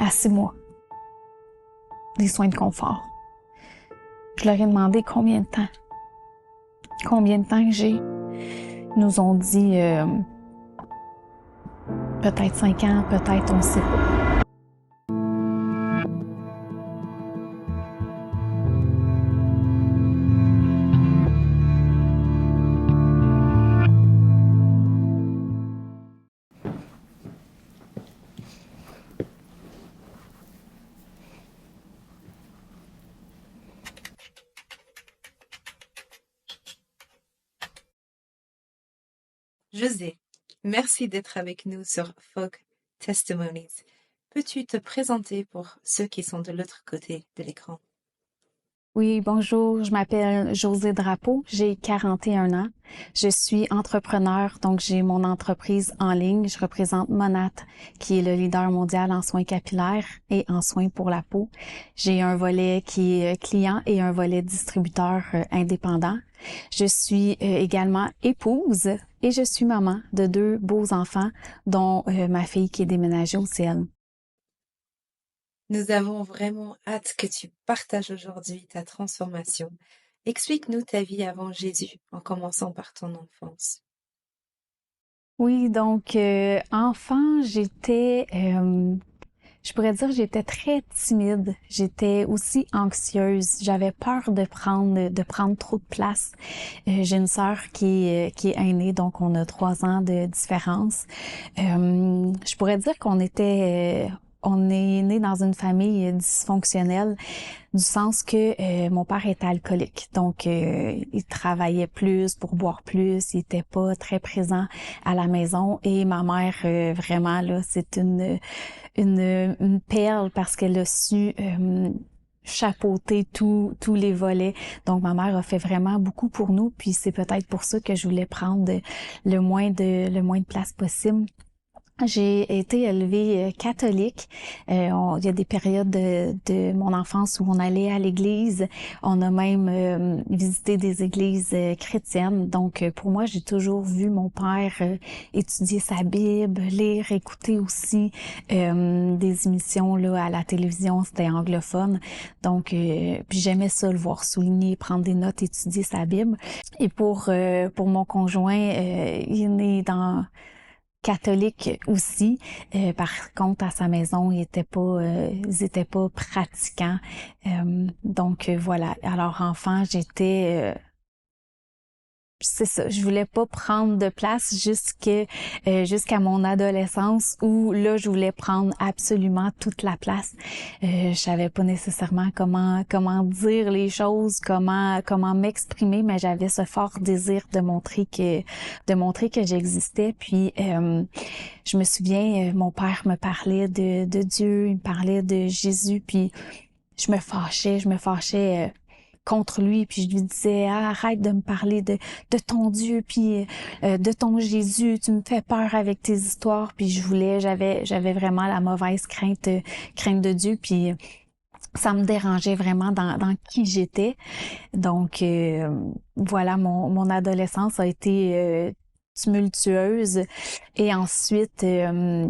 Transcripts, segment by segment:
à 6 mois, des soins de confort. Je leur ai demandé combien de temps que j'ai. Ils nous ont dit peut-être 5 ans, peut-être, on ne sait pas. José, merci d'être avec nous sur Folk Testimonies. Peux-tu te présenter pour ceux qui sont de l'autre côté de l'écran? Oui, bonjour, je m'appelle José Drapeau, j'ai 41 ans. Je suis entrepreneur, donc j'ai mon entreprise en ligne. Je représente Monat, qui est le leader mondial en soins capillaires et en soins pour la peau. J'ai un volet qui est client et un volet distributeur indépendant. Je suis également épouse et je suis maman de 2 beaux enfants, dont ma fille qui est déménagée au ciel. Nous avons vraiment hâte que tu partages aujourd'hui ta transformation. Explique-nous ta vie avant Jésus, en commençant par ton enfance. Oui, donc enfant, je pourrais dire, j'étais très timide. J'étais aussi anxieuse. J'avais peur de prendre trop de place. J'ai une sœur qui est aînée, donc on a 3 ans de différence. Je pourrais dire on est né dans une famille dysfonctionnelle, du sens que mon père était alcoolique. Donc, il travaillait plus pour boire plus, il était pas très présent à la maison. Et ma mère, vraiment, là, c'est une perle parce qu'elle a su chapeauter tous les volets. Donc, ma mère a fait vraiment beaucoup pour nous. Puis, c'est peut-être pour ça que je voulais prendre le moins de place possible. J'ai été élevée catholique. Il y a des périodes de mon enfance où on allait à l'église. On a même visité des églises chrétiennes. Donc, pour moi, j'ai toujours vu mon père étudier sa Bible, lire, écouter aussi des émissions là à la télévision. C'était anglophone. Donc, puis j'aimais ça, le voir souligner, prendre des notes, étudier sa Bible. Et pour mon conjoint, il est né dans catholique aussi. Par contre, à sa maison, ils étaient pas pratiquants. Donc voilà. Alors enfant, c'est ça, je voulais pas prendre de place jusqu'à mon adolescence où là je voulais prendre absolument toute la place. Je savais pas nécessairement comment dire les choses, comment m'exprimer, mais j'avais ce fort désir de montrer que j'existais. Puis je me souviens, mon père me parlait de Dieu, il me parlait de Jésus, puis je me fâchais contre lui, puis je lui disais arrête de me parler de ton Dieu, puis de ton Jésus, tu me fais peur avec tes histoires. Puis j'avais vraiment la mauvaise crainte de Dieu, puis ça me dérangeait vraiment dans qui j'étais. Donc voilà, mon adolescence a été tumultueuse. Et ensuite,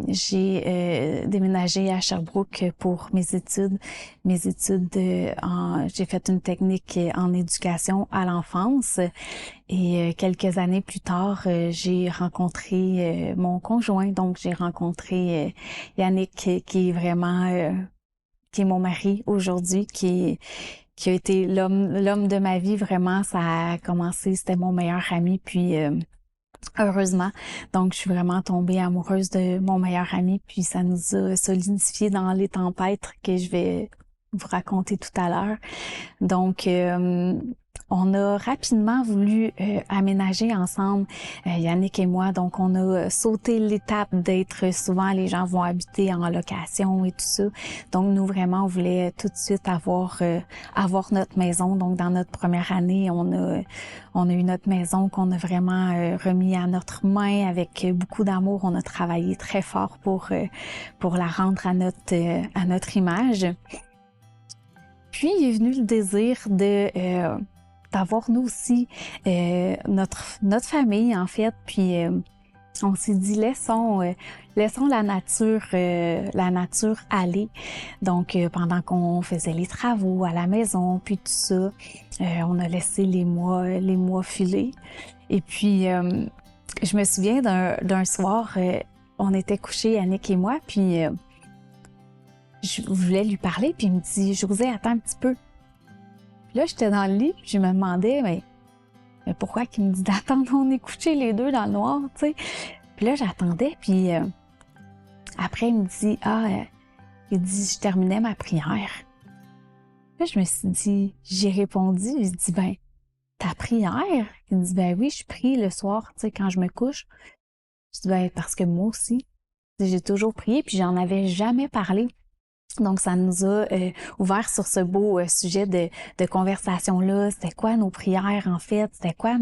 j'ai déménagé à Sherbrooke pour mes études. J'ai fait une technique en éducation à l'enfance. Et quelques années plus tard, j'ai rencontré mon conjoint. Donc, j'ai rencontré Yannick, qui est vraiment qui est mon mari aujourd'hui, qui a été l'homme de ma vie. Vraiment, ça a commencé, c'était mon meilleur ami. Puis heureusement. Donc, je suis vraiment tombée amoureuse de mon meilleur ami, puis ça nous a solidifié dans les tempêtes que je vais vous raconter tout à l'heure. Donc, on a rapidement voulu aménager ensemble, Yannick et moi. Donc, on a sauté l'étape d'être souvent, les gens vont habiter en location et tout ça. Donc, nous, vraiment, on voulait tout de suite avoir notre maison. Donc, dans notre première année, on a eu notre maison qu'on a vraiment remis à notre main avec beaucoup d'amour. On a travaillé très fort pour la rendre à notre image. Puis est venu le désir d'avoir nous aussi notre famille en fait. Puis on s'est dit laissons laissons la nature aller. Donc, pendant qu'on faisait les travaux à la maison, puis tout ça, on a laissé les mois filer. Et puis, je me souviens d'un soir, on était couchés, Annick et moi, puis je voulais lui parler, puis il me dit, Josée, attends un petit peu. Puis là, j'étais dans le lit, puis je me demandais, mais pourquoi qu'il me dit d'attendre? On est couchés les deux dans le noir, tu sais. Puis là, j'attendais, puis après, il me dit, il dit, je terminais ma prière. Là, je me suis dit, j'ai répondu, il dit, ben, ta prière? Il me dit, ben oui, je prie le soir, tu sais, quand je me couche. Je dis, ben, parce que moi aussi, j'ai toujours prié, puis j'en avais jamais parlé. Donc, ça nous a ouvert sur ce beau sujet de conversation-là. C'était quoi nos prières, en fait? C'était quoi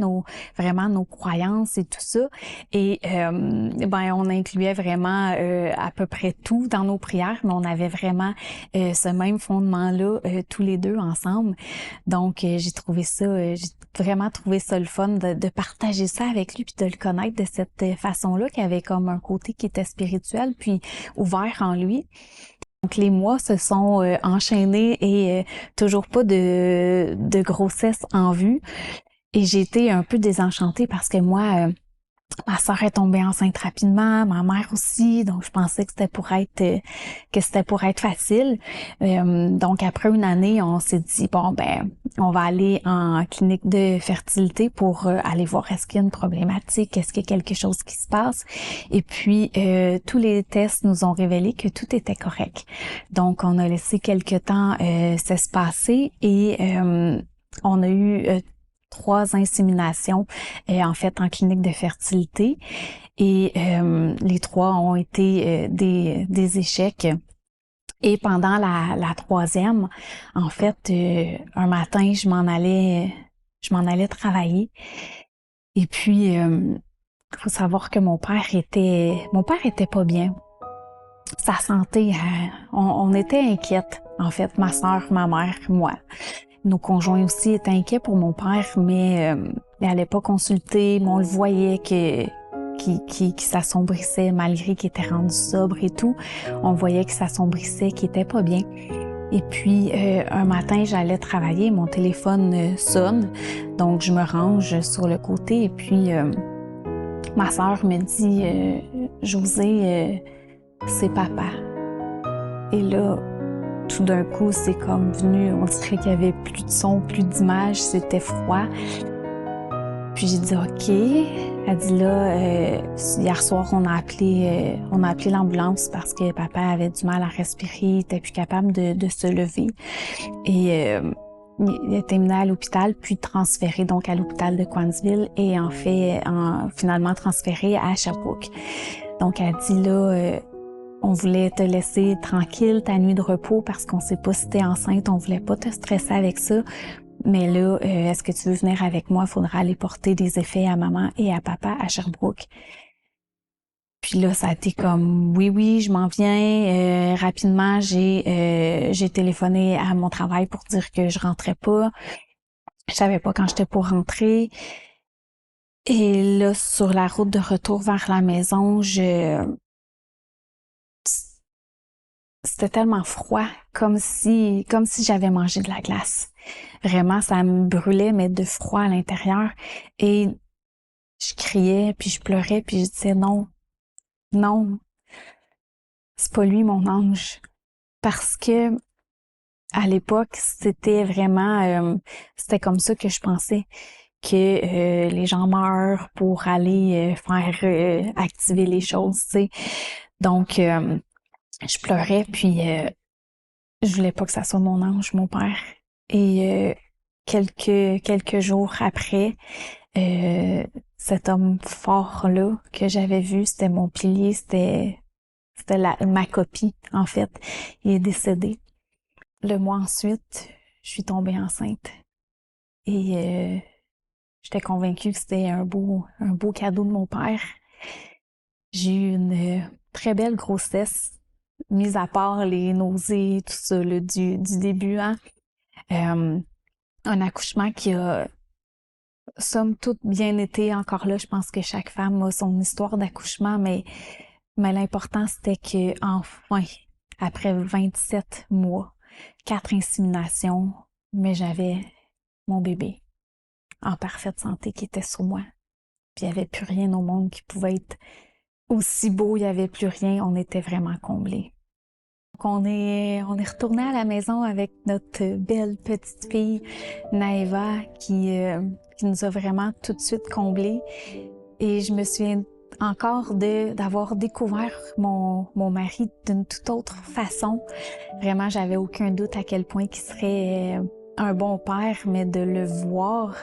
vraiment nos croyances et tout ça? Et ben, on incluait vraiment à peu près tout dans nos prières, mais on avait vraiment ce même fondement-là tous les deux ensemble. Donc, j'ai vraiment trouvé ça le fun de partager ça avec lui puis de le connaître de cette façon-là, qui avait comme un côté qui était spirituel puis ouvert en lui. Donc, les mois se sont enchaînés et toujours pas de grossesse en vue. Et j'ai été un peu désenchantée parce que moi, ma sœur est tombée enceinte rapidement, ma mère aussi, donc je pensais que c'était pour être facile. Donc après une année, on s'est dit bon ben on va aller en clinique de fertilité pour aller voir est-ce qu'il y a une problématique, est-ce qu'il y a quelque chose qui se passe. Et puis tous les tests nous ont révélé que tout était correct. Donc on a laissé quelque temps ça se passer et on a eu 3 inséminations en fait en clinique de fertilité et les 3 ont été des échecs. Et pendant la troisième, en fait, un matin, je m'en allais travailler. Et puis, faut savoir que mon père était pas bien. Sa santé, on était inquiètes, en fait, ma sœur, ma mère, moi. Nos conjoints aussi étaient inquiets pour mon père, mais il n'allait pas consulter, mais on le voyait qu'il s'assombrissait malgré qu'il était rendu sobre et tout. On voyait qu'il s'assombrissait, qu'il était pas bien. Et puis, un matin, j'allais travailler, mon téléphone sonne, donc je me range sur le côté et puis ma sœur me dit « Josée, c'est papa. » Et là, tout d'un coup, c'est comme venu, on dirait qu'il y avait plus de son, plus d'image, c'était froid. Puis j'ai dit OK. Elle dit là, hier soir, on a appelé l'ambulance parce que papa avait du mal à respirer, il était plus capable de se lever. Et il a été mené à l'hôpital, puis transféré donc à l'hôpital de Cowansville et finalement transféré à Sherbrooke. Donc elle dit là, on voulait te laisser tranquille ta nuit de repos parce qu'on sait pas si t'es enceinte, on voulait pas te stresser avec ça. Mais là, est-ce que tu veux venir avec moi? Il faudra aller porter des effets à maman et à papa à Sherbrooke. Puis là, ça a été comme oui, je m'en viens. Rapidement, j'ai téléphoné à mon travail pour dire que je rentrais pas. Je savais pas quand j'étais pour rentrer. Et là, sur la route de retour vers la maison, c'était tellement froid, comme si j'avais mangé de la glace. Vraiment, ça me brûlait, mais de froid à l'intérieur. Et je criais, puis je pleurais, puis je disais non, c'est pas lui mon ange. Parce que à l'époque, c'était vraiment, c'était comme ça que je pensais que les gens meurent pour aller faire activer les choses, tu sais. Donc, je pleurais, puis je voulais pas que ça soit mon ange, mon père. Et quelques jours après, cet homme fort-là que j'avais vu, c'était mon pilier, c'était ma copie, en fait. Il est décédé. Le mois ensuite, je suis tombée enceinte. Et j'étais convaincue que c'était un beau cadeau de mon père. J'ai eu une très belle grossesse, mis à part les nausées, tout ça, là, du début, hein. Un accouchement qui a somme toute bien été. Encore là, je pense que chaque femme a son histoire d'accouchement, mais Mais l'important, c'était que enfin, après 27 mois, 4 inséminations, mais j'avais mon bébé en parfaite santé qui était sur moi. Puis il n'y avait plus rien au monde qui pouvait être aussi beau, il n'y avait plus rien, on était vraiment comblés. Donc on est retourné à la maison avec notre belle petite fille Naëva qui nous a vraiment tout de suite comblés. Et je me souviens encore d'avoir découvert mon mari d'une toute autre façon. Vraiment, j'avais aucun doute à quel point il serait un bon père, mais de le voir,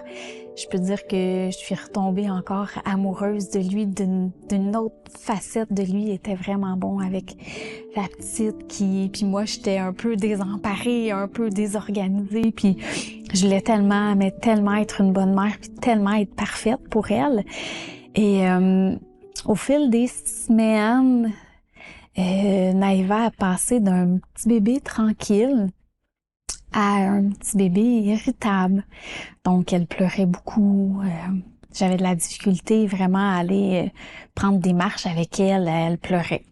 je peux dire que je suis retombée encore amoureuse de lui, d'une autre facette de lui. Il était vraiment bon avec la petite puis moi, j'étais un peu désemparée, un peu désorganisée, puis je voulais tellement, mais tellement être une bonne mère, puis tellement être parfaite pour elle. Et au fil des semaines, Naïva a passé d'un petit bébé tranquille à un petit bébé irritable. Donc, elle pleurait beaucoup. J'avais de la difficulté vraiment à aller prendre des marches avec elle. Elle pleurait.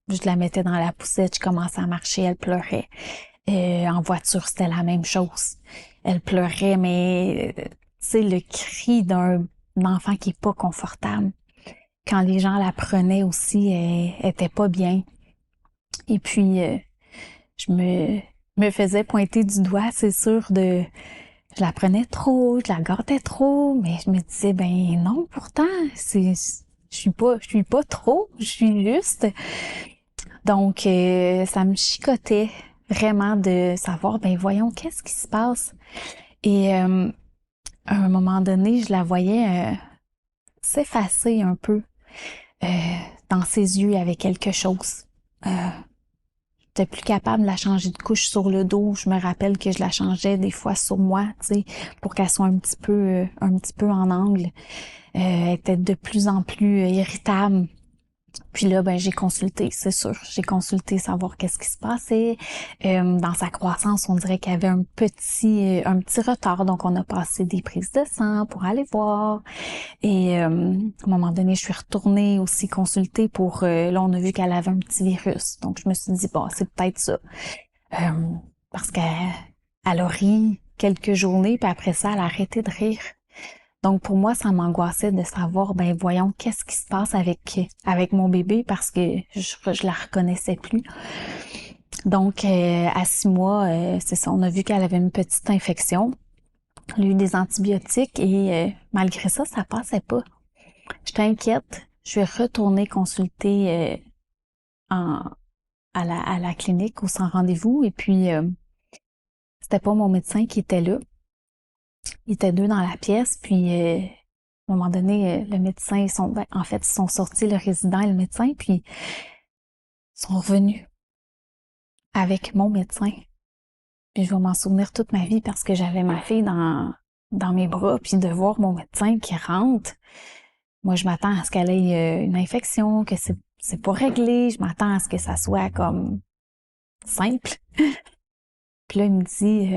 Je la mettais dans la poussette, je commençais à marcher, elle pleurait. En voiture, c'était la même chose. Elle pleurait, mais tu sais, le cri d'un enfant qui est pas confortable. Quand les gens la prenaient aussi, elle était pas bien. Et puis, je me faisais pointer du doigt, c'est sûr, je la prenais trop, je la gardais trop, mais je me disais, ben non, pourtant, je suis pas trop, je suis juste. Donc, ça me chicotait vraiment de savoir, ben voyons, qu'est-ce qui se passe? Et à un moment donné, je la voyais s'effacer un peu dans ses yeux avec quelque chose. J'étais plus capable de la changer de couche sur le dos. Je me rappelle que je la changeais des fois sur moi, tu sais, pour qu'elle soit un petit peu en angle. Elle était de plus en plus irritable. Puis là, ben j'ai consulté, c'est sûr. J'ai consulté savoir qu'est-ce qui se passait. Dans sa croissance, on dirait qu'elle avait un petit retard. Donc, on a passé des prises de sang pour aller voir. Et à un moment donné, je suis retournée aussi consulter pour... là, on a vu qu'elle avait un petit virus. Donc, je me suis dit, bon, c'est peut-être ça. Parce qu'elle a ri quelques journées, puis après ça, elle a arrêté de rire. Donc, pour moi, ça m'angoissait de savoir, ben voyons, qu'est-ce qui se passe avec mon bébé parce que je la reconnaissais plus. Donc, à 6 mois, c'est ça, on a vu qu'elle avait une petite infection. Elle a eu des antibiotiques et malgré ça, ça passait pas. J'étais inquiète. Je vais retourner consulter à la clinique ou sans rendez-vous et puis c'était pas mon médecin qui était là. Ils étaient deux dans la pièce, puis à un moment donné, le médecin, ils sont sortis, le résident et le médecin, puis ils sont revenus avec mon médecin. Puis je vais m'en souvenir toute ma vie parce que j'avais ma fille dans mes bras, puis de voir mon médecin qui rentre. Moi, je m'attends à ce qu'elle ait une infection, que c'est pas réglé. Je m'attends à ce que ça soit comme simple. Puis là, il me dit...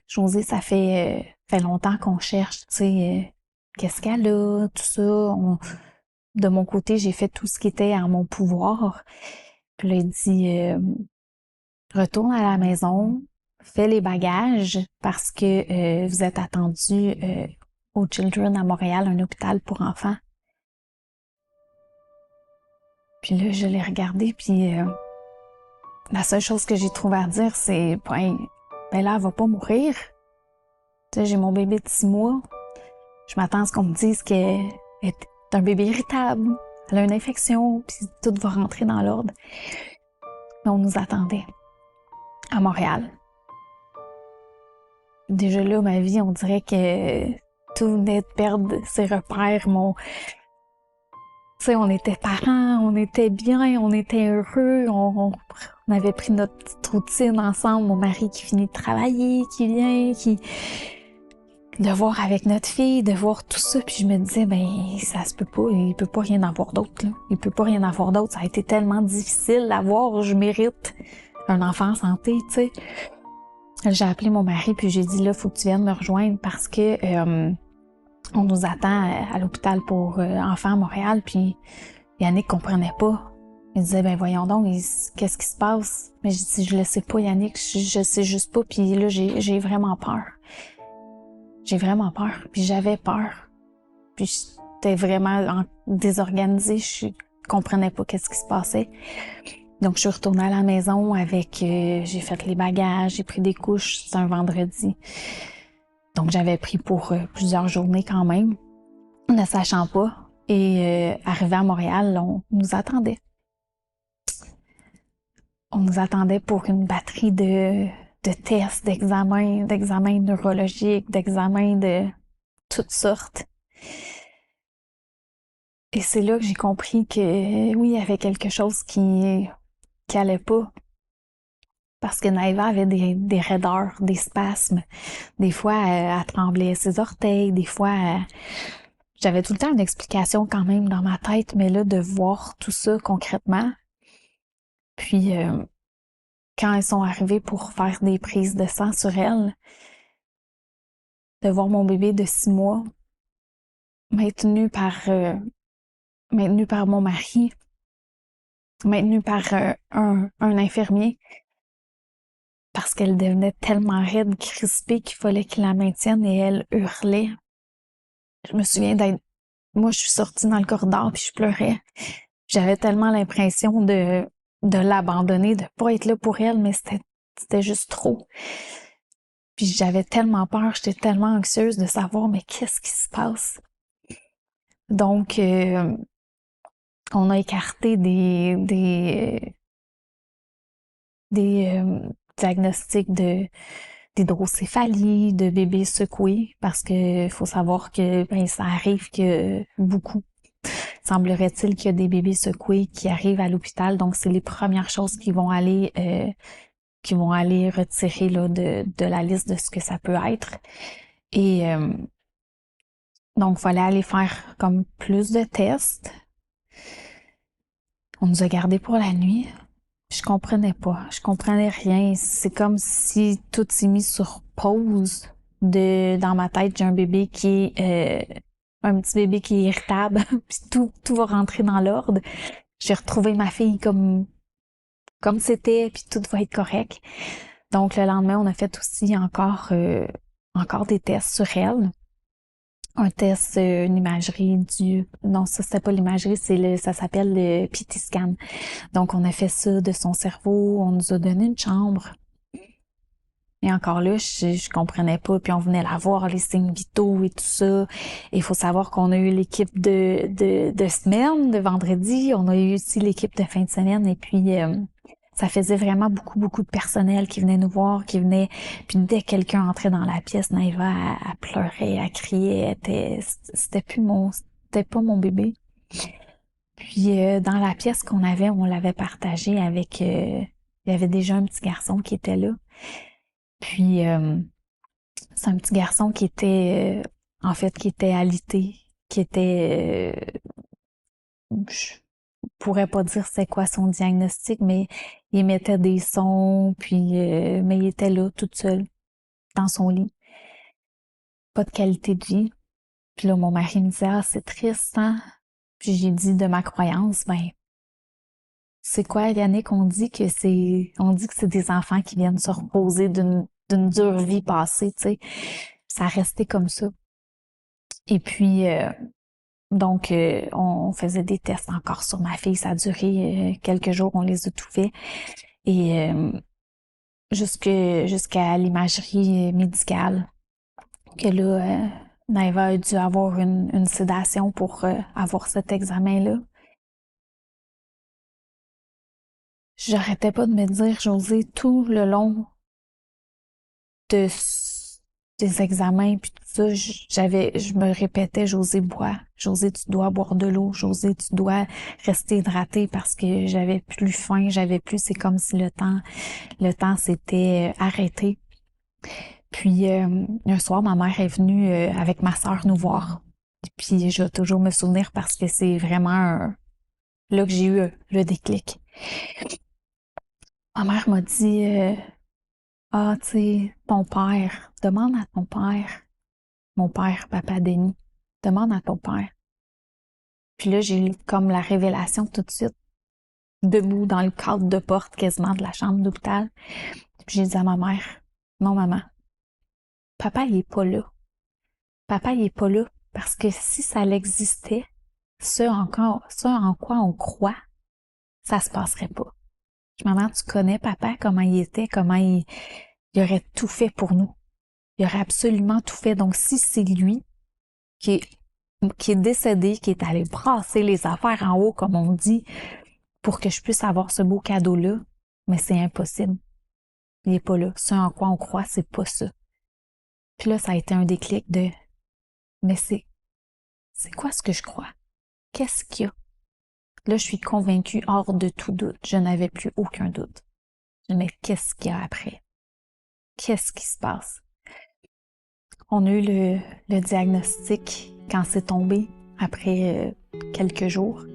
Josée, ça fait longtemps qu'on cherche, tu sais, qu'est-ce qu'elle a, tout ça. De mon côté, j'ai fait tout ce qui était en mon pouvoir. Puis là, il dit, retourne à la maison, fais les bagages parce que vous êtes attendu au Children à Montréal, un hôpital pour enfants. Puis là, je l'ai regardé, puis la seule chose que j'ai trouvé à dire, c'est, ben là, elle va pas mourir. Tu sais, j'ai mon bébé de 6 mois. Je m'attends à ce qu'on me dise qu'elle est un bébé irritable. Elle a une infection, puis tout va rentrer dans l'ordre. Mais on nous attendait à Montréal. Déjà là, ma vie, on dirait que tout venait de perdre ses repères. Tu sais, on était parents, on était bien, on était heureux, on avait pris notre petite routine ensemble. Mon mari qui finit de travailler, qui vient, de voir avec notre fille, de voir tout ça, puis je me disais, ben, ça se peut pas, il peut pas rien avoir d'autre, là. Il peut pas rien avoir d'autre, ça a été tellement difficile d'avoir, je mérite un enfant en santé, tu sais. J'ai appelé mon mari, puis j'ai dit, là, faut que tu viennes me rejoindre parce que on nous attend à l'hôpital pour enfants à Montréal, puis Yannick comprenait pas. Il disait, ben voyons donc, qu'est-ce qui se passe? Mais je dis, je le sais pas, Yannick, je sais juste pas. Puis là, j'ai vraiment peur. J'ai vraiment peur. Puis j'avais peur. Puis j'étais vraiment désorganisée. Je comprenais pas qu'est-ce qui se passait. Donc, je suis retournée à la maison avec... j'ai fait les bagages, j'ai pris des couches. C'était un vendredi. Donc, j'avais pris pour plusieurs journées quand même, ne sachant pas. Et arrivé à Montréal, on nous attendait. On nous attendait pour une batterie de tests, d'examens neurologiques, d'examens de toutes sortes. Et c'est là que j'ai compris que oui, il y avait quelque chose qui allait pas. Parce que Naïva avait des raideurs, des spasmes. Des fois, elle tremblait ses orteils. Des fois, j'avais tout le temps une explication quand même dans ma tête. Mais là, de voir tout ça concrètement. Puis, quand ils sont arrivés pour faire des prises de sang sur elle, de voir mon bébé de 6 mois maintenu par mon mari, maintenu par un infirmier, parce qu'elle devenait tellement raide, crispée qu'il fallait qu'il la maintienne et elle hurlait. Je me souviens moi, je suis sortie dans le corridor puis je pleurais. J'avais tellement l'impression de l'abandonner, de pas être là pour elle, mais c'était juste trop. Puis j'avais tellement peur, j'étais tellement anxieuse de savoir, mais qu'est-ce qui se passe? Donc, on a écarté des diagnostics d'hydrocéphalie, de bébés secoués, parce que faut savoir que ça arrive que beaucoup. Semblerait-il qu'il y a des bébés secoués qui arrivent à l'hôpital, donc c'est les premières choses qui vont aller retirer là, de la liste de ce que ça peut être. Et donc, il fallait aller faire comme plus de tests. On nous a gardés pour la nuit. Je comprenais pas. Je comprenais rien. C'est comme si tout s'est mis sur pause. Dans ma tête, j'ai un bébé un petit bébé qui est irritable. Puis tout va rentrer dans l'ordre. J'ai retrouvé ma fille comme c'était, puis tout va être correct. Donc, le lendemain, on a fait aussi encore des tests sur elle. Un test, une imagerie non, ça c'était pas l'imagerie, ça s'appelle le PT scan. Donc, on a fait ça de son cerveau, on nous a donné une chambre. Et encore là, je comprenais pas, puis on venait la voir, les signes vitaux et tout ça. Et il faut savoir qu'on a eu l'équipe de semaine, de vendredi, on a eu aussi l'équipe de fin de semaine, et puis ça faisait vraiment beaucoup, beaucoup de personnel qui venait nous voir, qui venait, puis dès que quelqu'un entrait dans la pièce, Naïva, elle pleurait, elle criait, c'était pas mon bébé. Puis dans la pièce qu'on avait, on l'avait partagée avec, il y avait déjà un petit garçon qui était là. Puis c'est un petit garçon qui était, qui était alité, qui était, je pourrais pas dire c'est quoi son diagnostic, mais il émettait des sons, puis mais il était là, toute seule, dans son lit. Pas de qualité de vie. Puis là, mon mari me disait, ah, c'est triste, hein? Puis j'ai dit de ma croyance, ben, c'est quoi, Yannick? On dit que c'est des enfants qui viennent se reposer d'une dure vie passée, tu sais. Ça restait comme ça. Et puis, donc, on faisait des tests encore sur ma fille. Ça a duré quelques jours, on les a tout fait. Et jusqu'à l'imagerie médicale, que là, Naïva a dû avoir une sédation pour avoir cet examen-là. J'arrêtais pas de me dire, Josée, tout le long de des examens puis tout ça, je me répétais, Josée, bois. Josée, tu dois boire de l'eau. Josée, tu dois rester hydratée parce que j'avais plus faim, c'est comme si le temps s'était arrêté. Puis, un soir, ma mère est venue avec ma sœur nous voir. Puis, je vais toujours me souvenir parce que c'est vraiment là que j'ai eu le déclic. Ma mère m'a dit, ah, tu sais, ton père, demande à ton père. Mon père, papa Denis, demande à ton père. Puis là, j'ai eu comme la révélation tout de suite, debout dans le cadre de porte quasiment de la chambre d'hôpital. Puis j'ai dit à ma mère, non maman, papa il est pas là. Papa il est pas là parce que si ça l'existait, ce en quoi on croit, ça se passerait pas. Maman, tu connais papa, comment il était, comment il aurait tout fait pour nous. Il aurait absolument tout fait. Donc si c'est lui qui est décédé, qui est allé brasser les affaires en haut, comme on dit, pour que je puisse avoir ce beau cadeau-là, mais c'est impossible. Il est pas là. Ce en quoi on croit, c'est pas ça. Puis là, ça a été un déclic de, mais c'est quoi ce que je crois? Qu'est-ce qu'il y a? Là, je suis convaincue hors de tout doute. Je n'avais plus aucun doute. Mais qu'est-ce qu'il y a après? Qu'est-ce qui se passe? On a eu le diagnostic quand c'est tombé après quelques jours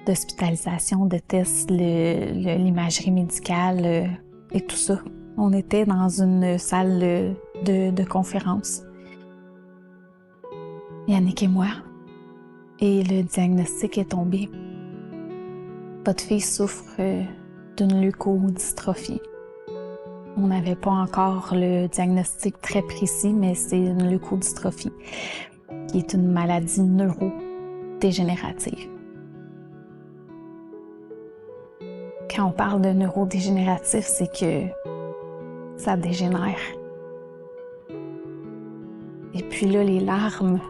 d'hospitalisation, de tests, l'imagerie médicale et tout ça. On était dans une salle de conférence, Yannick et moi, et le diagnostic est tombé. Votre fille souffre d'une leukodystrophie. On n'avait pas encore le diagnostic très précis, mais c'est une leukodystrophie, qui est une maladie neurodégénérative. Quand on parle de neurodégénératif, c'est que ça dégénère. Et puis là, les larmes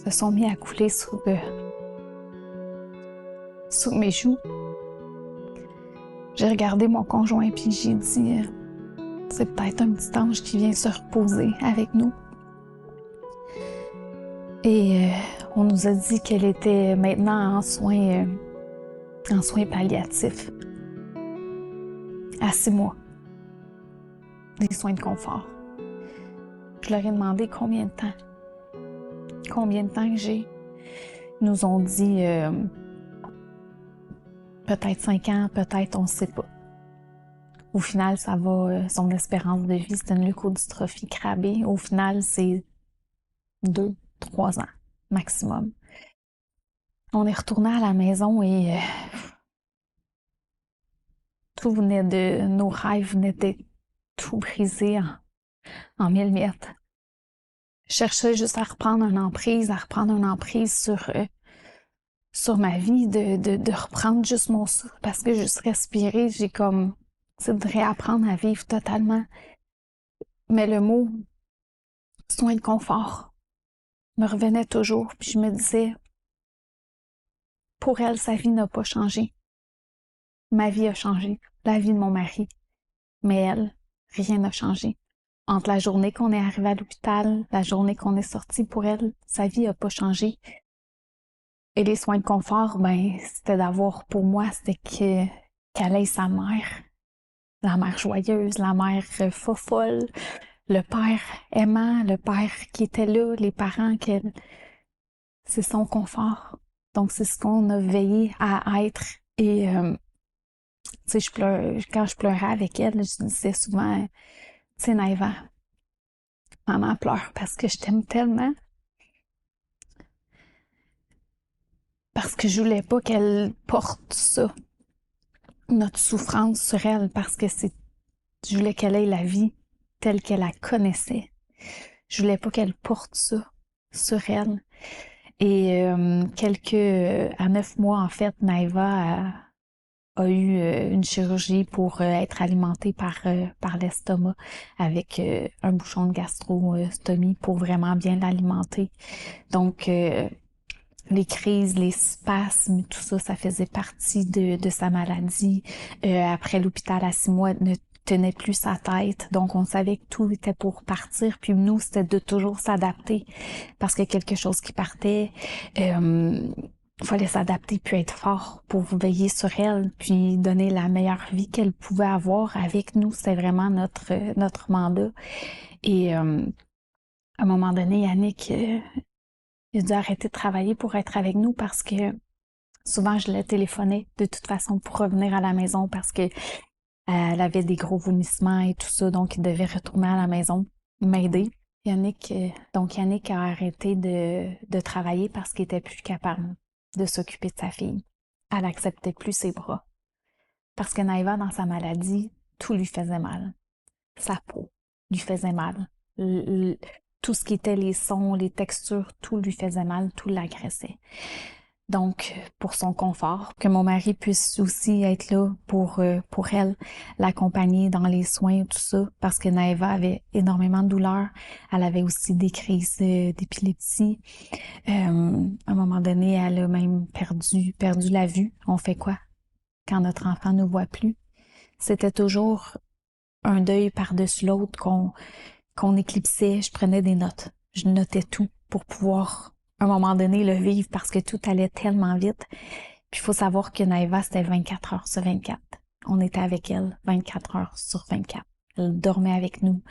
se sont mis à couler sous mes joues. J'ai regardé mon conjoint puis j'ai dit c'est peut-être un petit ange qui vient se reposer avec nous. Et on nous a dit qu'elle était maintenant en soins palliatifs. À 6 mois. Des soins de confort. Je leur ai demandé combien de temps. Combien de temps que j'ai. Ils nous ont dit peut-être 5 ans, peut-être, on ne sait pas. Au final, ça va, son espérance de vie, c'est une leukodystrophie Krabbe. Au final, c'est 2-3 ans maximum. On est retourné à la maison et nos rêves venaient d'être tout brisés en mille miettes. Je cherchais juste à reprendre une emprise sur ma vie, de reprendre juste mon souffle, parce que juste respirer, j'ai comme, c'est de réapprendre à vivre totalement. Mais le mot soin de confort me revenait toujours, puis je me disais, pour elle, sa vie n'a pas changé. Ma vie a changé, la vie de mon mari. Mais elle, rien n'a changé. Entre la journée qu'on est arrivé à l'hôpital, la journée qu'on est sorti, pour elle, sa vie n'a pas changé. Et les soins de confort, ben, c'était d'avoir, pour moi, c'était qu'elle ait sa mère. La mère joyeuse, la mère fofolle, le père aimant, le père qui était là, les parents qu'elle... C'est son confort. Donc, c'est ce qu'on a veillé à être. Et, tu sais, quand je pleurais avec elle, je disais souvent, tu sais, Naïva, maman pleure parce que je t'aime tellement. Parce que je voulais pas qu'elle porte ça, notre souffrance sur elle, parce que je voulais qu'elle ait la vie telle qu'elle la connaissait. Je voulais pas qu'elle porte ça sur elle. Et à 9 mois, en fait, Naïva a eu une chirurgie pour être alimentée par l'estomac avec un bouchon de gastrostomie pour vraiment bien l'alimenter. Donc, les crises, les spasmes, tout ça, ça faisait partie de sa maladie. Après l'hôpital à 6 mois, ne tenait plus sa tête. Donc, on savait que tout était pour partir. Puis nous, c'était de toujours s'adapter. Parce que quelque chose qui partait, fallait s'adapter puis être fort pour veiller sur elle puis donner la meilleure vie qu'elle pouvait avoir avec nous. C'était vraiment notre mandat. Et à un moment donné, Yannick... il a dû arrêter de travailler pour être avec nous parce que souvent je le téléphonais de toute façon pour revenir à la maison parce que elle avait des gros vomissements et tout ça, donc il devait retourner à la maison, m'aider. Yannick a arrêté de travailler parce qu'il était plus capable de s'occuper de sa fille. Elle acceptait plus ses bras. Parce que Naïva, dans sa maladie, tout lui faisait mal. Sa peau lui faisait mal. Tout ce qui était les sons, les textures, tout lui faisait mal, tout l'agressait. Donc, pour son confort, que mon mari puisse aussi être là pour elle, l'accompagner dans les soins, tout ça, parce que Naïva avait énormément de douleurs. Elle avait aussi des crises d'épilepsie. À un moment donné, elle a même perdu la vue. On fait quoi quand notre enfant ne voit plus? C'était toujours un deuil par-dessus l'autre qu'on éclipsait. Je prenais des notes. Je notais tout pour pouvoir, à un moment donné, le vivre parce que tout allait tellement vite. Puis il faut savoir que Naïva, c'était 24 heures sur 24. On était avec elle 24 heures sur 24. Elle dormait avec nous.